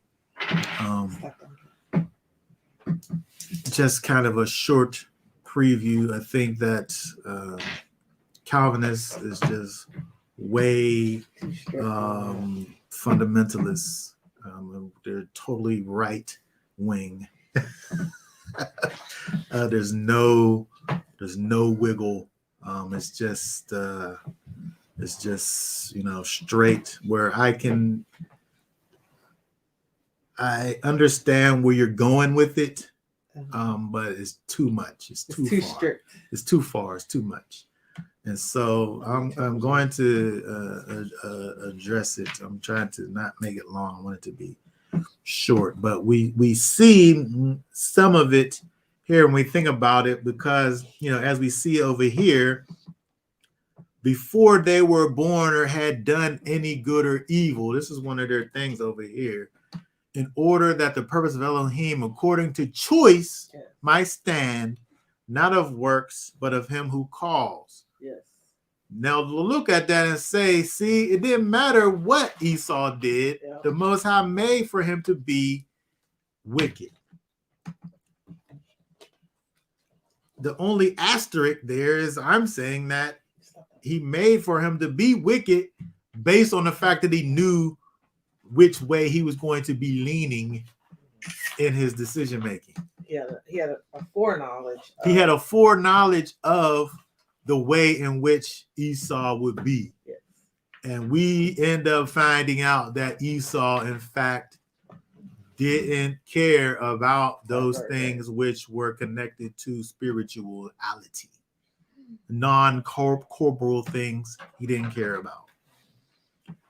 Just kind of a short preview. I think that Calvinist is just way fundamentalists. They're totally right wing. There's no wiggle. It's just straight. Where I understand where you're going with it, but it's too much. It's too far. Strict. It's too far. It's too much. And so I'm going to address it. I'm trying to not make it long. I want it to be short, but we see some of it here when we think about it, because as we see over here, before they were born or had done any good or evil, this is one of their things over here, in order that the purpose of Elohim according to choice might stand, not of works, but of him who calls. Yes. Now look at that and say, see, it didn't matter what Esau did. Yeah. The Most High made for him to be wicked. The only asterisk there is I'm saying that he made for him to be wicked based on the fact that he knew which way he was going to be leaning in his decision making. He had a foreknowledge. He had a foreknowledge of the way in which Esau would be. Yes. And we end up finding out that Esau, in fact, didn't care about those things which were connected to spirituality. Non-corporal things he didn't care about.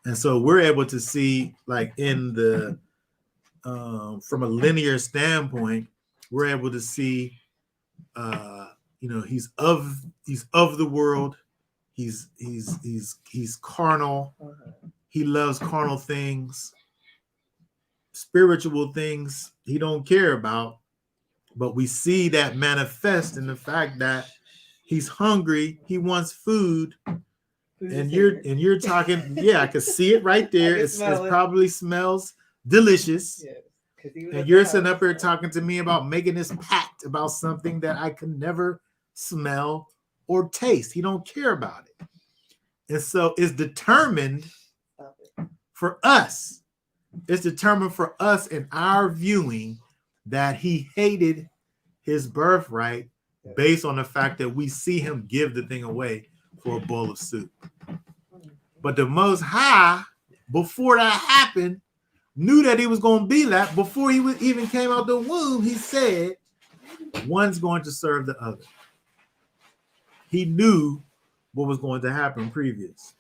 And so we're able to see, like in the from a linear standpoint, we're able to see he's of the world. He's carnal. He loves carnal things. Spiritual things he don't care about. But we see that manifest in the fact that he's hungry, he wants food. And you're talking, I can see it right there. It probably smells delicious. Yeah. And you're sitting up here talking to me about making this pact about something that I can never smell or taste. He don't care about it. And so it's determined for us. It's determined for us in our viewing that he hated his birthright based on the fact that we see him give the thing away for a bowl of soup. But the Most High, before that happened, knew that he was going to be that. Before he even came out the womb, he said, one's going to serve the other. He knew what was going to happen previous.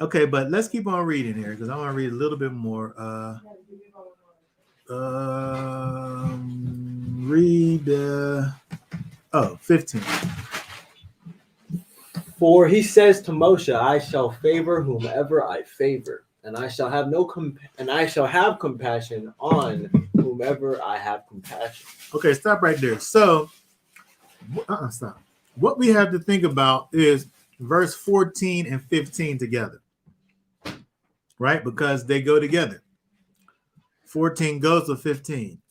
Okay, but let's keep on reading here because I want to read a little bit more. Read 15. For he says to Moshe, I shall favor whomever I favor, and I shall have compassion on whomever I have compassion. Okay, stop right there. So, stop. What we have to think about is verse 14 and 15 together, right? Because they go together. 14 goes with 15.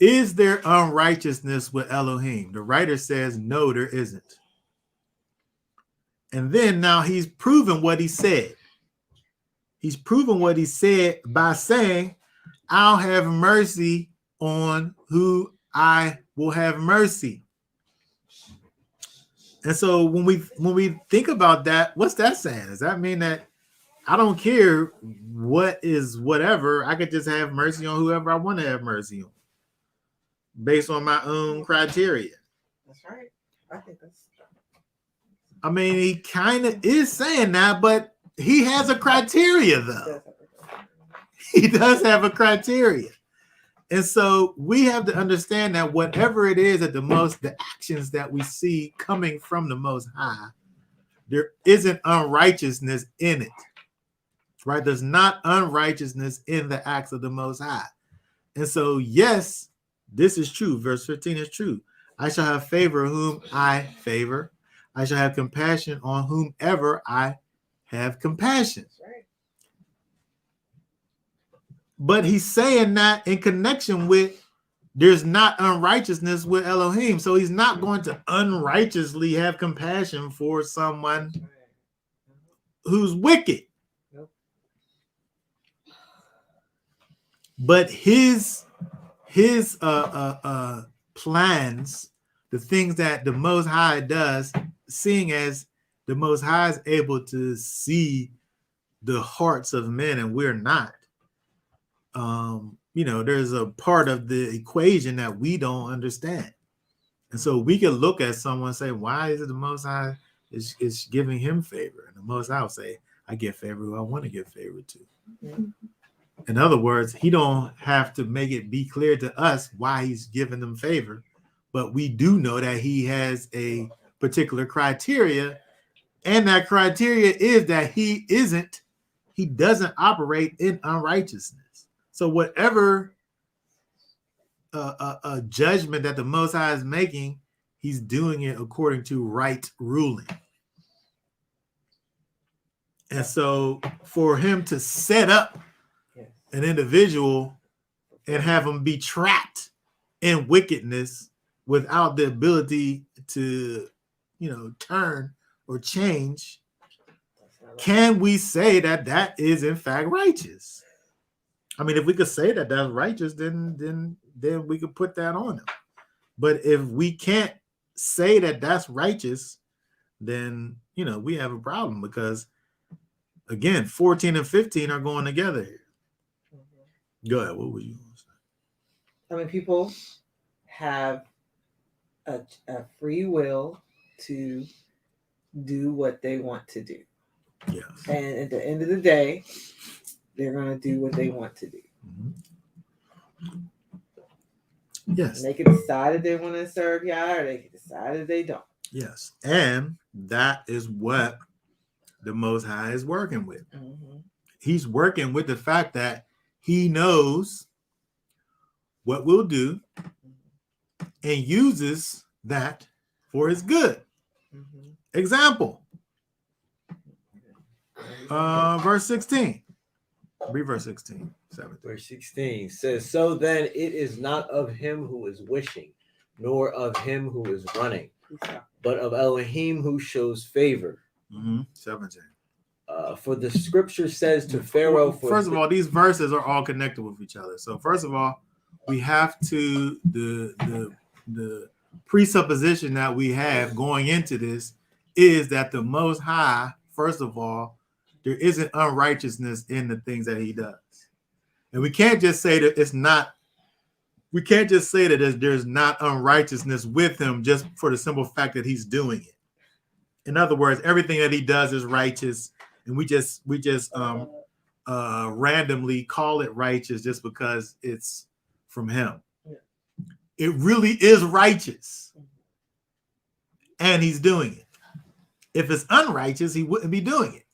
Is there unrighteousness with Elohim? The writer says, no, there isn't. And then now he's proven what he said. He's proven what he said by saying, I'll have mercy on who I will have mercy. And so when we think about that, what's that saying? Does that mean that I don't care what is whatever, I could just have mercy on whoever I want to have mercy on based on my own criteria? That's right. I think that's. I mean, he kind of is saying that, but he has a criteria, though. He does have a criteria. And so we have to understand that whatever it is the actions that we see coming from the Most High, there isn't unrighteousness in it, right? There's not unrighteousness in the acts of the Most High. And so, yes, this is true. Verse 15 is true. I shall have favor whom I favor. I shall have compassion on whomever I have compassion. That's right. But he's saying that in connection with there's not unrighteousness with Elohim. So he's not going to unrighteously have compassion for someone who's wicked. Nope. But his plans, the things that the Most High does, seeing as the Most High is able to see the hearts of men and we're not. There's a part of the equation that we don't understand. And so we can look at someone and say, why is it the Most High is giving him favor? And the Most High will say, I give favor who I want to give favor to. Mm-hmm. In other words, he don't have to make it be clear to us why he's giving them favor, but we do know that he has a particular criteria, and that criteria is that he doesn't operate in unrighteousness. So whatever a judgment that the Most High is making, he's doing it according to right ruling. And so for him to set up an individual and have him be trapped in wickedness without the ability to, turn or change, can we say that that is in fact righteous? I mean, if we could say that that's righteous, then we could put that on him. But if we can't say that that's righteous, then, we have a problem because, again, 14 and 15 are going together here. Mm-hmm. Go ahead. What were you going to say? I mean, people have a free will to do what they want to do. Yes. And at the end of the day, they're going to do what they want to do. Mm-hmm. Yes. And they can decide if they want to serve Yah or they can decide if they don't. Yes. And that is what the Most High is working with. Mm-hmm. He's working with the fact that he knows what we'll do and uses that for his good. Mm-hmm. Example. Verse 16. Read verse 16. 17. Verse 16 says, so then it is not of him who is wishing, nor of him who is running, but of Elohim who shows favor. 17. For the scripture says to Pharaoh. First of all, these verses are all connected with each other. So first of all, we have to the presupposition that we have going into this is that the Most High, first of all, there isn't unrighteousness in the things that he does. And we can't just say that it's not, we can't just say that there's not unrighteousness with him just for the simple fact that he's doing it. In other words, everything that he does is righteous, and we just randomly call it righteous just because it's from him. It really is righteous, and he's doing it. If it's unrighteous, he wouldn't be doing it,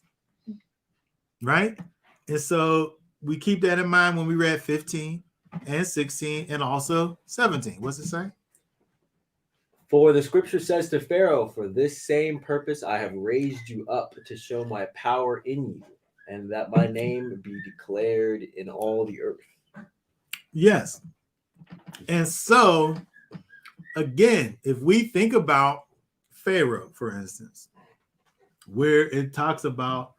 right? And so we keep that in mind when we read 15 and 16 and also 17. What's it say? For the scripture says to Pharaoh, for this same purpose I have raised you up to show my power in you, and that my name be declared in all the earth. Yes. And so, again, if we think about Pharaoh, for instance, where it talks about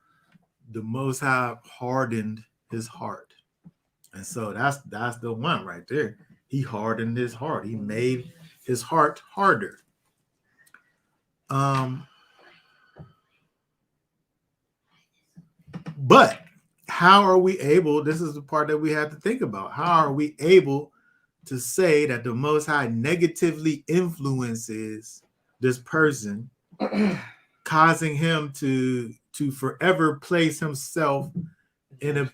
the Most High hardened his heart. And so that's the one right there. He hardened his heart. He made his heart harder. But how are we able, this is the part that we have to think about. How are we able to say that the Most High negatively influences this person, causing him to forever place himself in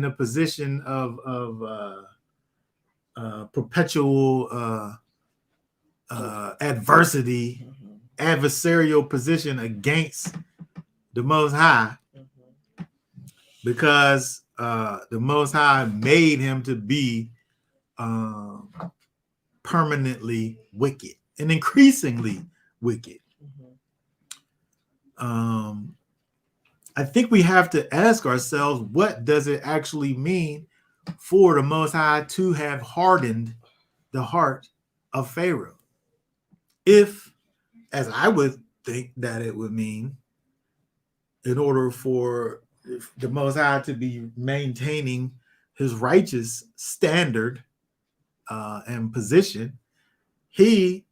a position of perpetual adversity, adversarial position against the Most High, because the Most High made him to be permanently wicked and increasingly wicked. I think we have to ask ourselves, what does it actually mean for the Most High to have hardened the heart of Pharaoh? If, as I would think that it would mean, in order for the Most High to be maintaining his righteous standard and position, he's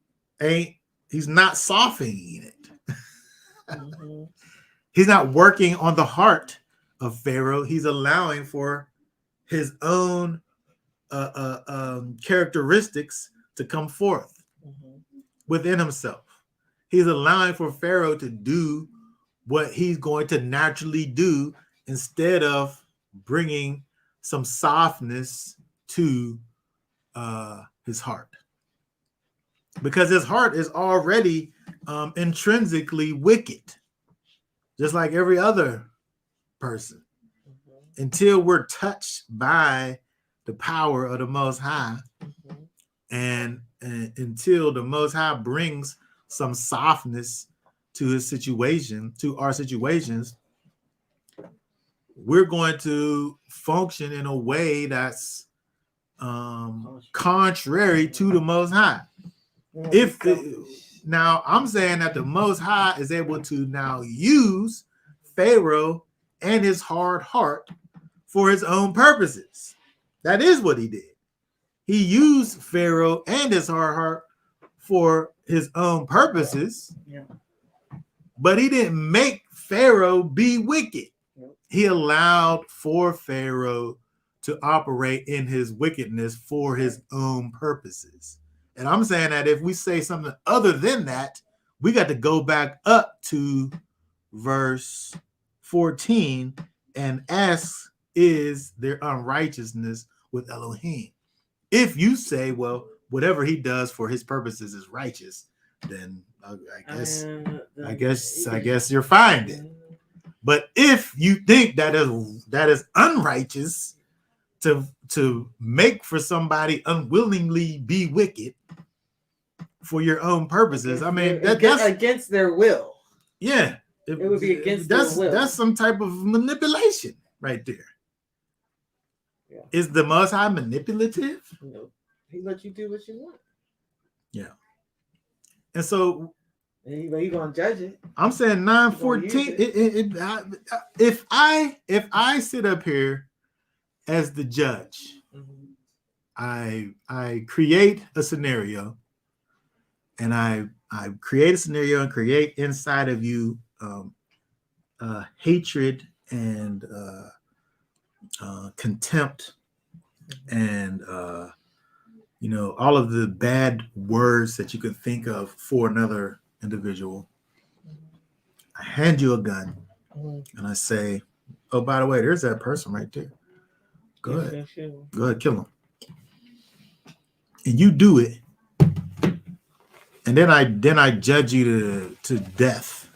not softening it. He's not working on the heart of Pharaoh. He's allowing for his own characteristics to come forth within himself. He's allowing for Pharaoh to do what he's going to naturally do instead of bringing some softness to his heart. Because his heart is already intrinsically wicked, just like every other person, until we're touched by the power of the Most High, and until the Most High brings some softness to his situation, to our situations, we're going to function in a way that's contrary to the Most High. Now, I'm saying that the Most High is able to now use Pharaoh and his hard heart for his own purposes. That is what he did. He used Pharaoh and his hard heart for his own purposes, but he didn't make Pharaoh be wicked. He allowed for Pharaoh to operate in his wickedness for his own purposes. And I'm saying that if we say something other than that, we got to go back up to verse 14 and ask, is there unrighteousness with Elohim? If you say, well, whatever he does for his purposes is righteous, then I guess you're fine then. But if you think that is unrighteous to make for somebody unwillingly be wicked for your own purposes, I mean, that's against their will. Yeah, it would be against their will. That's some type of manipulation right there. Yeah. Is the Most High manipulative? No, he let you do what you want. Yeah, and so you're gonna judge it. I'm saying 9:14. If I sit up here as the judge, I create a scenario, and I create a scenario and create inside of you hatred and contempt and all of the bad words that you could think of for another individual. I hand you a gun and I say, oh, by the way, there's that person right there. Go ahead, kill him. And you do it, and then I judge you to death,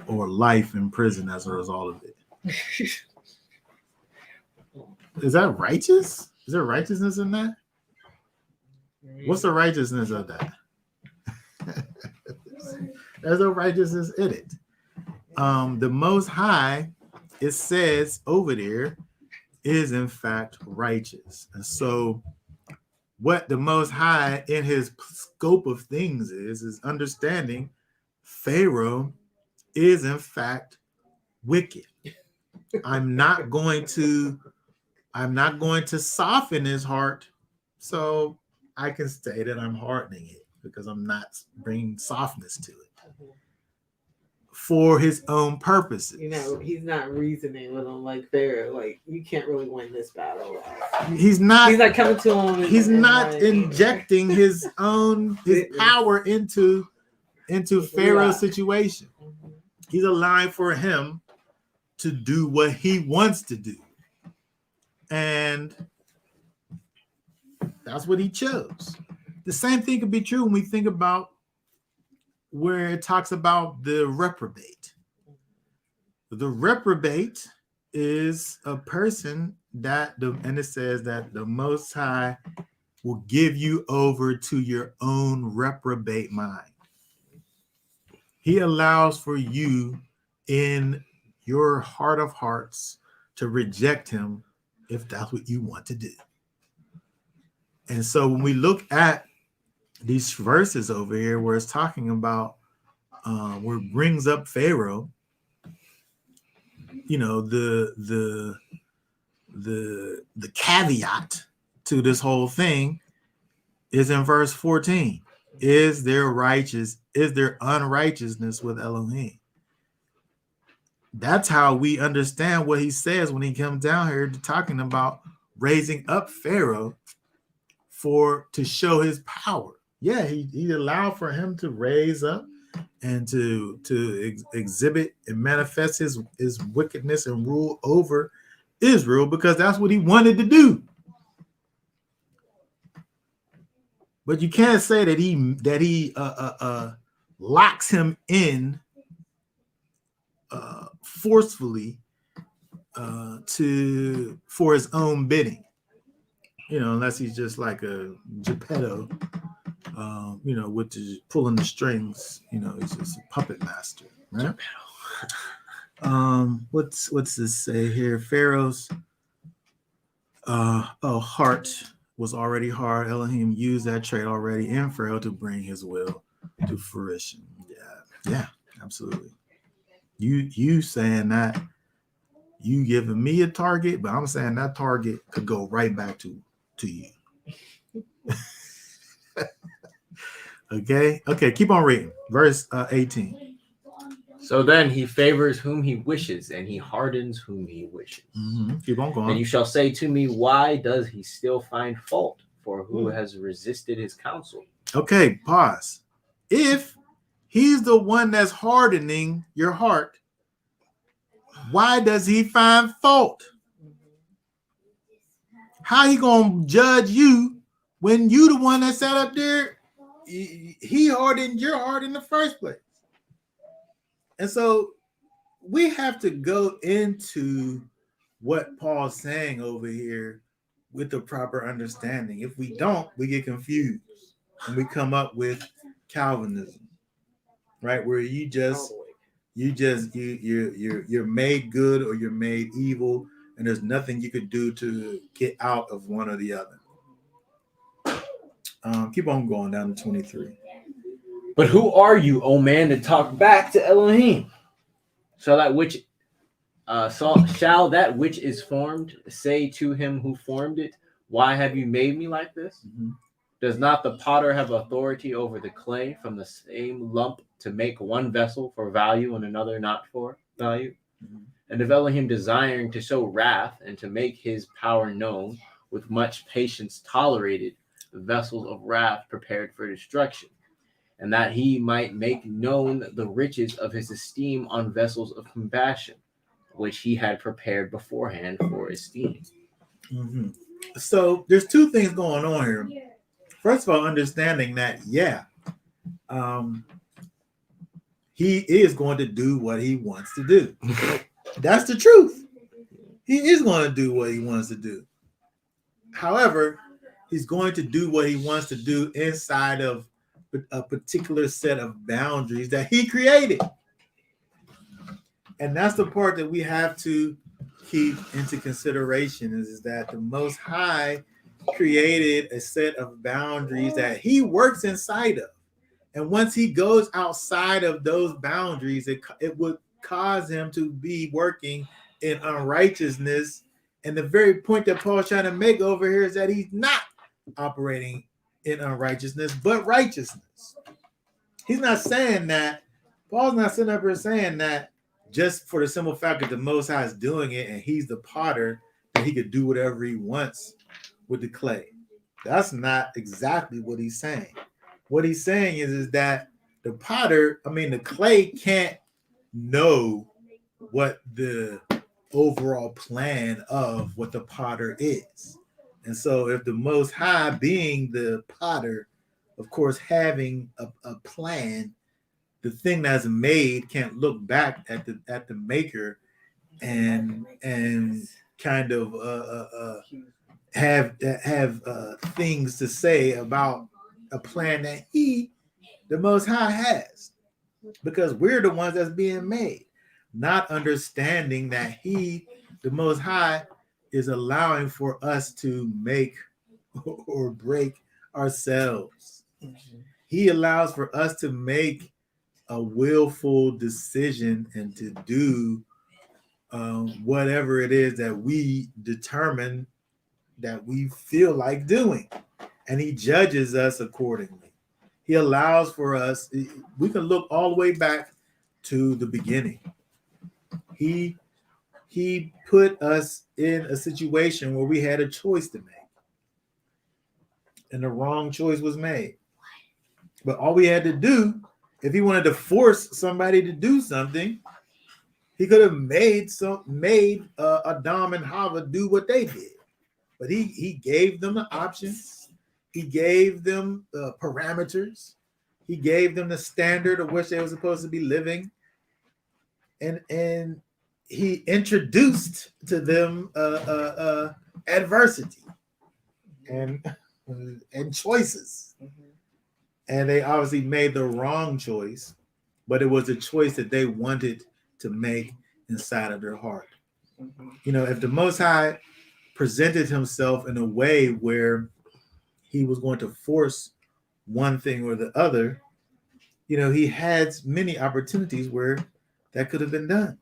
or life in prison as a result of it. Is that righteous? Is there righteousness in that? What's the righteousness of that? There's no righteousness in it. The Most High, it says over there, is in fact righteous. And so what the Most High in his scope of things is understanding Pharaoh is in fact wicked. I'm not going to soften his heart so I can say that I'm hardening it, because I'm not bringing softness to it for his own purposes. He's not reasoning with him like Pharaoh. Like, you can't really win this battle. He's not coming to him. He's not injecting his power into Pharaoh's situation. He's allowing for him to do what he wants to do. And that's what he chose. The same thing could be true when we think about where it talks about the reprobate. The reprobate is a person and it says that the Most High will give you over to your own reprobate mind. He allows for you in your heart of hearts to reject him if that's what you want to do. And so when we look at these verses over here where it's talking about where it brings up Pharaoh, the caveat to this whole thing is in verse 14. Is there unrighteousness with Elohim? That's how we understand what he says when he comes down here to talking about raising up Pharaoh to show his power. Yeah, he allowed for him to raise up and to exhibit and manifest his wickedness and rule over Israel, because that's what he wanted to do. But you can't say that he locks him in forcefully for his own bidding, unless he's just like a Geppetto, with pulling the strings. He's just a puppet master, right? What's this say here? Pharaoh's heart was already hard. Elohim used that trait already in Pharaoh to bring his will to fruition. Yeah, absolutely. You saying that, you giving me a target, but I'm saying that target could go right back to you. Okay, keep on reading. Verse 18. So then he favors whom he wishes, and he hardens whom he wishes. Keep on going. And you shall say to me, why does he still find fault? For who has resisted his counsel? Okay, pause. If he's the one that's hardening your heart, why does he find fault? How he gonna judge you when you the one that sat up there? He hardened your heart in the first place. And so we have to go into what Paul's saying over here with the proper understanding. If we don't, we get confused and we come up with Calvinism, right? Where you're made good or you're made evil, and there's nothing you could do to get out of one or the other. Keep on going down to 23. But who are you, O man, to talk back to Elohim? Shall that which is formed say to him who formed it, why have you made me like this? Does not the potter have authority over the clay from the same lump to make one vessel for value and another not for value? Mhm. And if Elohim, desiring to show wrath and to make his power known, with much patience tolerated the vessels of wrath prepared for destruction, and that he might make known the riches of his esteem on vessels of compassion, which he had prepared beforehand for esteem. Mhm. So there's two things going on here. First of all, understanding that, um, he is going to do what he wants to do. That's the truth. He is going to do what he wants to do. However, he's going to do what he wants to do inside of a particular set of boundaries that he created. And that's the part that we have to keep into consideration is that the Most High created a set of boundaries that he works inside of. And once he goes outside of those boundaries, it would cause him to be working in unrighteousness. And the very point that Paul's trying to make over here is that he's not operating in unrighteousness, but righteousness. He's not saying that, Paul's not sitting up here saying that just for the simple fact that the Most High is doing it and he's the potter, that he could do whatever he wants with the clay. That's not exactly what he's saying. What he's saying is that the clay can't know what the overall plan of what the potter is. And so if the Most High, being the potter, of course, having a plan, the thing that's made can't look back at the maker and kind of have things to say about a plan that the Most High, has, because we're the ones that's being made, not understanding that the Most High, is allowing for us to make or break ourselves. Mm-hmm. He allows for us to make a willful decision and to do whatever it is that we determine that we feel like doing, and he judges us accordingly. He allows for us, we can look all the way back to the beginning. He put us in a situation where we had a choice to make, and the wrong choice was made. But all we had to do, if he wanted to force somebody to do something, he could have made Adam and Hava do what they did. But he gave them the options. He gave them the parameters. He gave them the standard of which they were supposed to be living. And he introduced to them adversity and choices. Mm-hmm. And they obviously made the wrong choice, but it was a choice that they wanted to make inside of their heart. Mm-hmm. You know, if the Most High presented himself in a way where he was going to force one thing or the other, you know, he had many opportunities where that could have been done.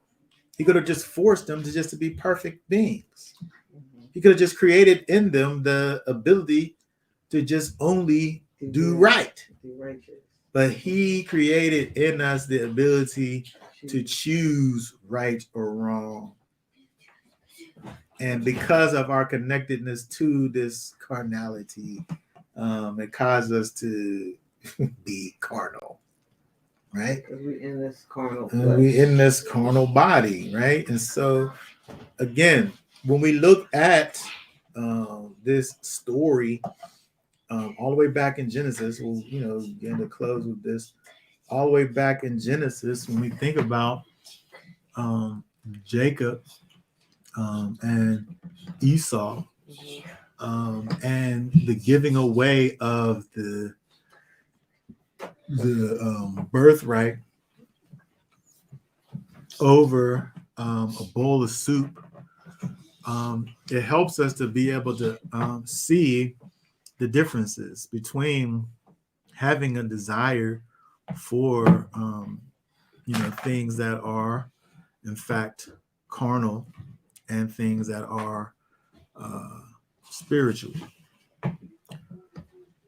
He could have just forced them to be perfect beings. Mm-hmm. He could have just created in them the ability to just only do right. But he created in us the ability to choose right or wrong. And because of our connectedness to this carnality, it caused us to be carnal, right? We in this carnal we in this carnal body, right? And so, again, when we look at this story, all the way back in Genesis, we'll begin to close with this. All the way back in Genesis, when we think about Jacob and Esau, and the giving away of the birthright over a bowl of soup, it helps us to be able to see the differences between having a desire for things that are in fact carnal and things that are spiritual.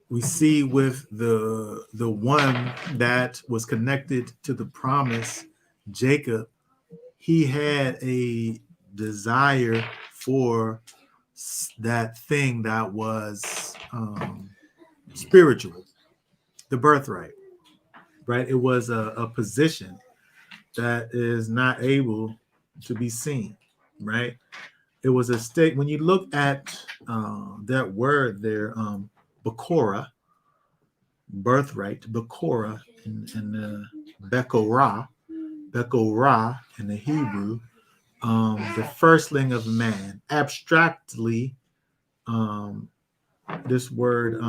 we see with the one that was connected to the promise, Jacob, he had a desire for that thing that was spiritual, the birthright, right? It was a position that is not able to be seen, right? It was a state. When you look at that word there, Bakora, birthright, Bakora in Bekorah, Bekorah in the Hebrew, the firstling of man. Abstractly, this word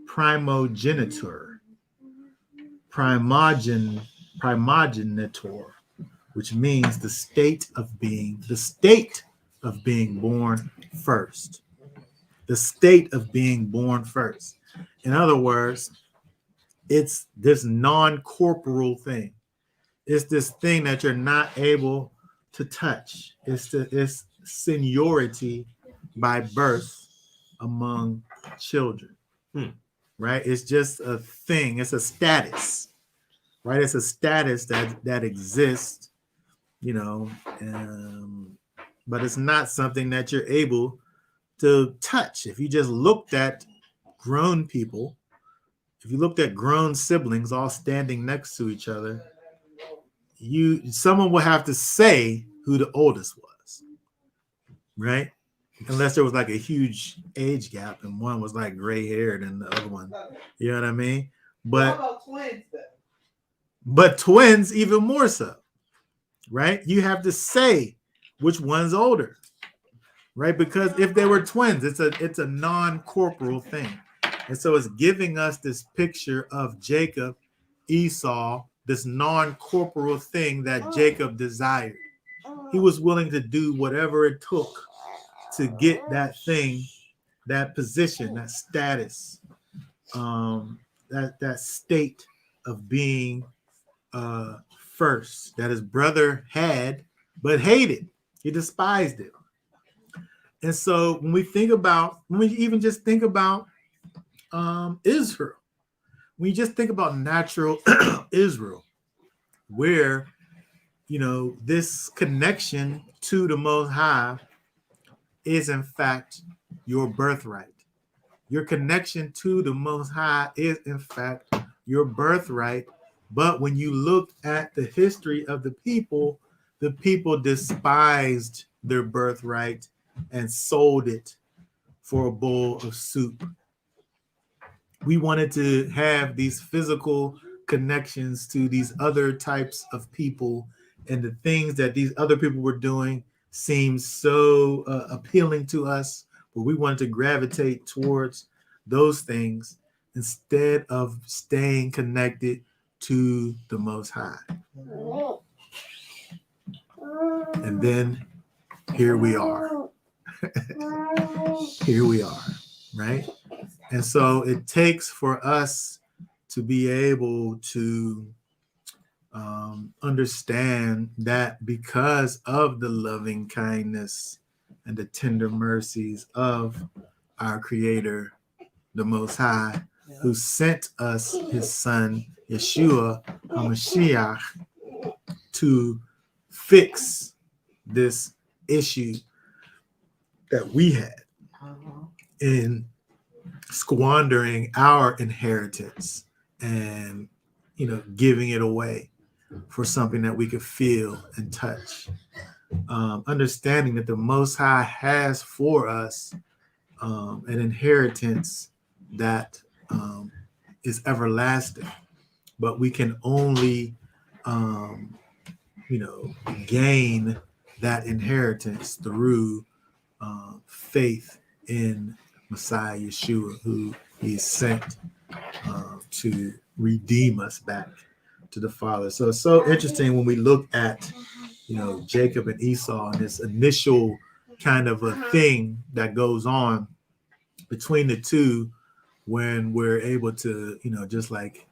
primogenitor, primogenitor, which means the state of being born first. The state of being born first. In other words, it's this non-corporeal thing. It's this thing that you're not able to touch. It's seniority by birth among children. Right? It's just a thing. It's a status. Right? It's a status that exists, but it's not something that you're able to touch. If you just looked at grown people, if you looked at grown siblings all standing next to each other, someone would have to say who the oldest was, right? Unless there was like a huge age gap and one was like gray haired and the other one, you know what I mean? But What about twins though? But twins even more so, right? You have to say which one's older, right? Because if they were twins, it's a non-corporeal thing. And so it's giving us this picture of Jacob, Esau, this non-corporeal thing that Jacob desired. He was willing to do whatever it took to get that thing, that position, that status, that state of being first, that his brother had but hated. He despised it. And so when we even just think about Israel, when you just think about natural Israel, where this connection to the Most High is in fact your birthright. Your connection to the Most High is in fact your birthright. But when you look at the history of the people despised their birthright and sold it for a bowl of soup. We wanted to have these physical connections to these other types of people, and the things that these other people were doing seemed so appealing to us, but we wanted to gravitate towards those things instead of staying connected to the Most High. And then here we are. Here we are, right? And so it takes for us to be able to understand that because of the loving kindness and the tender mercies of our Creator, the Most High, who sent us his son, Yeshua HaMashiach, to fix this issue that we had in squandering our inheritance and giving it away for something that we could feel and touch. Understanding that the Most High has for us an inheritance that is everlasting, but we can only gain that inheritance through faith in Messiah Yeshua, who he sent to redeem us back to the Father. So it's so interesting when we look at Jacob and Esau and this initial kind of a thing that goes on between the two, when we're able to just like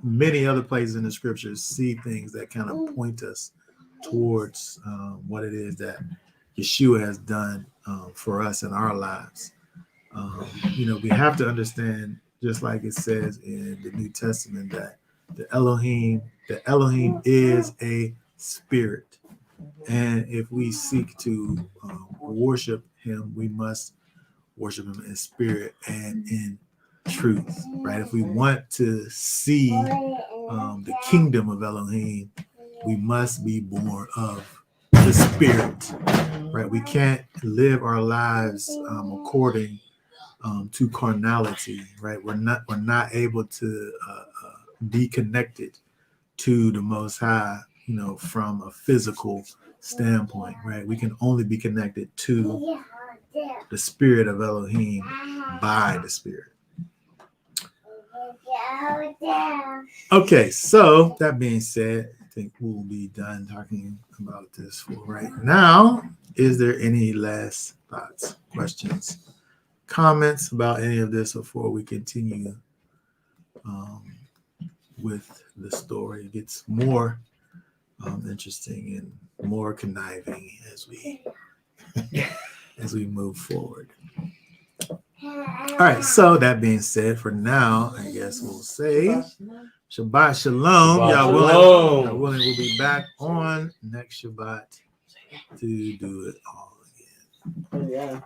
many other places in the scriptures, see things that kind of point us towards what it is that Yeshua has done for us in our lives. We have to understand, just like it says in the New Testament, that the Elohim is a spirit. And if we seek to worship him, we must worship him in spirit and in truth, right? If we want to see the kingdom of Elohim, we must be born of the spirit, right? We can't live our lives according to carnality, right? We're not able to be connected to the Most High, from a physical standpoint, right? We can only be connected to the spirit of Elohim by the spirit. Okay, so that being said, I think we'll be done talking about this for right now. Is there any last thoughts, questions, comments about any of this before we continue with the story? It gets more interesting and more conniving as we move forward. All right, so that being said, for now, I guess we'll say Shabbat Shalom. Shabbat Y'all Shalom. willing, we'll be back on next Shabbat to do it all again. Yeah.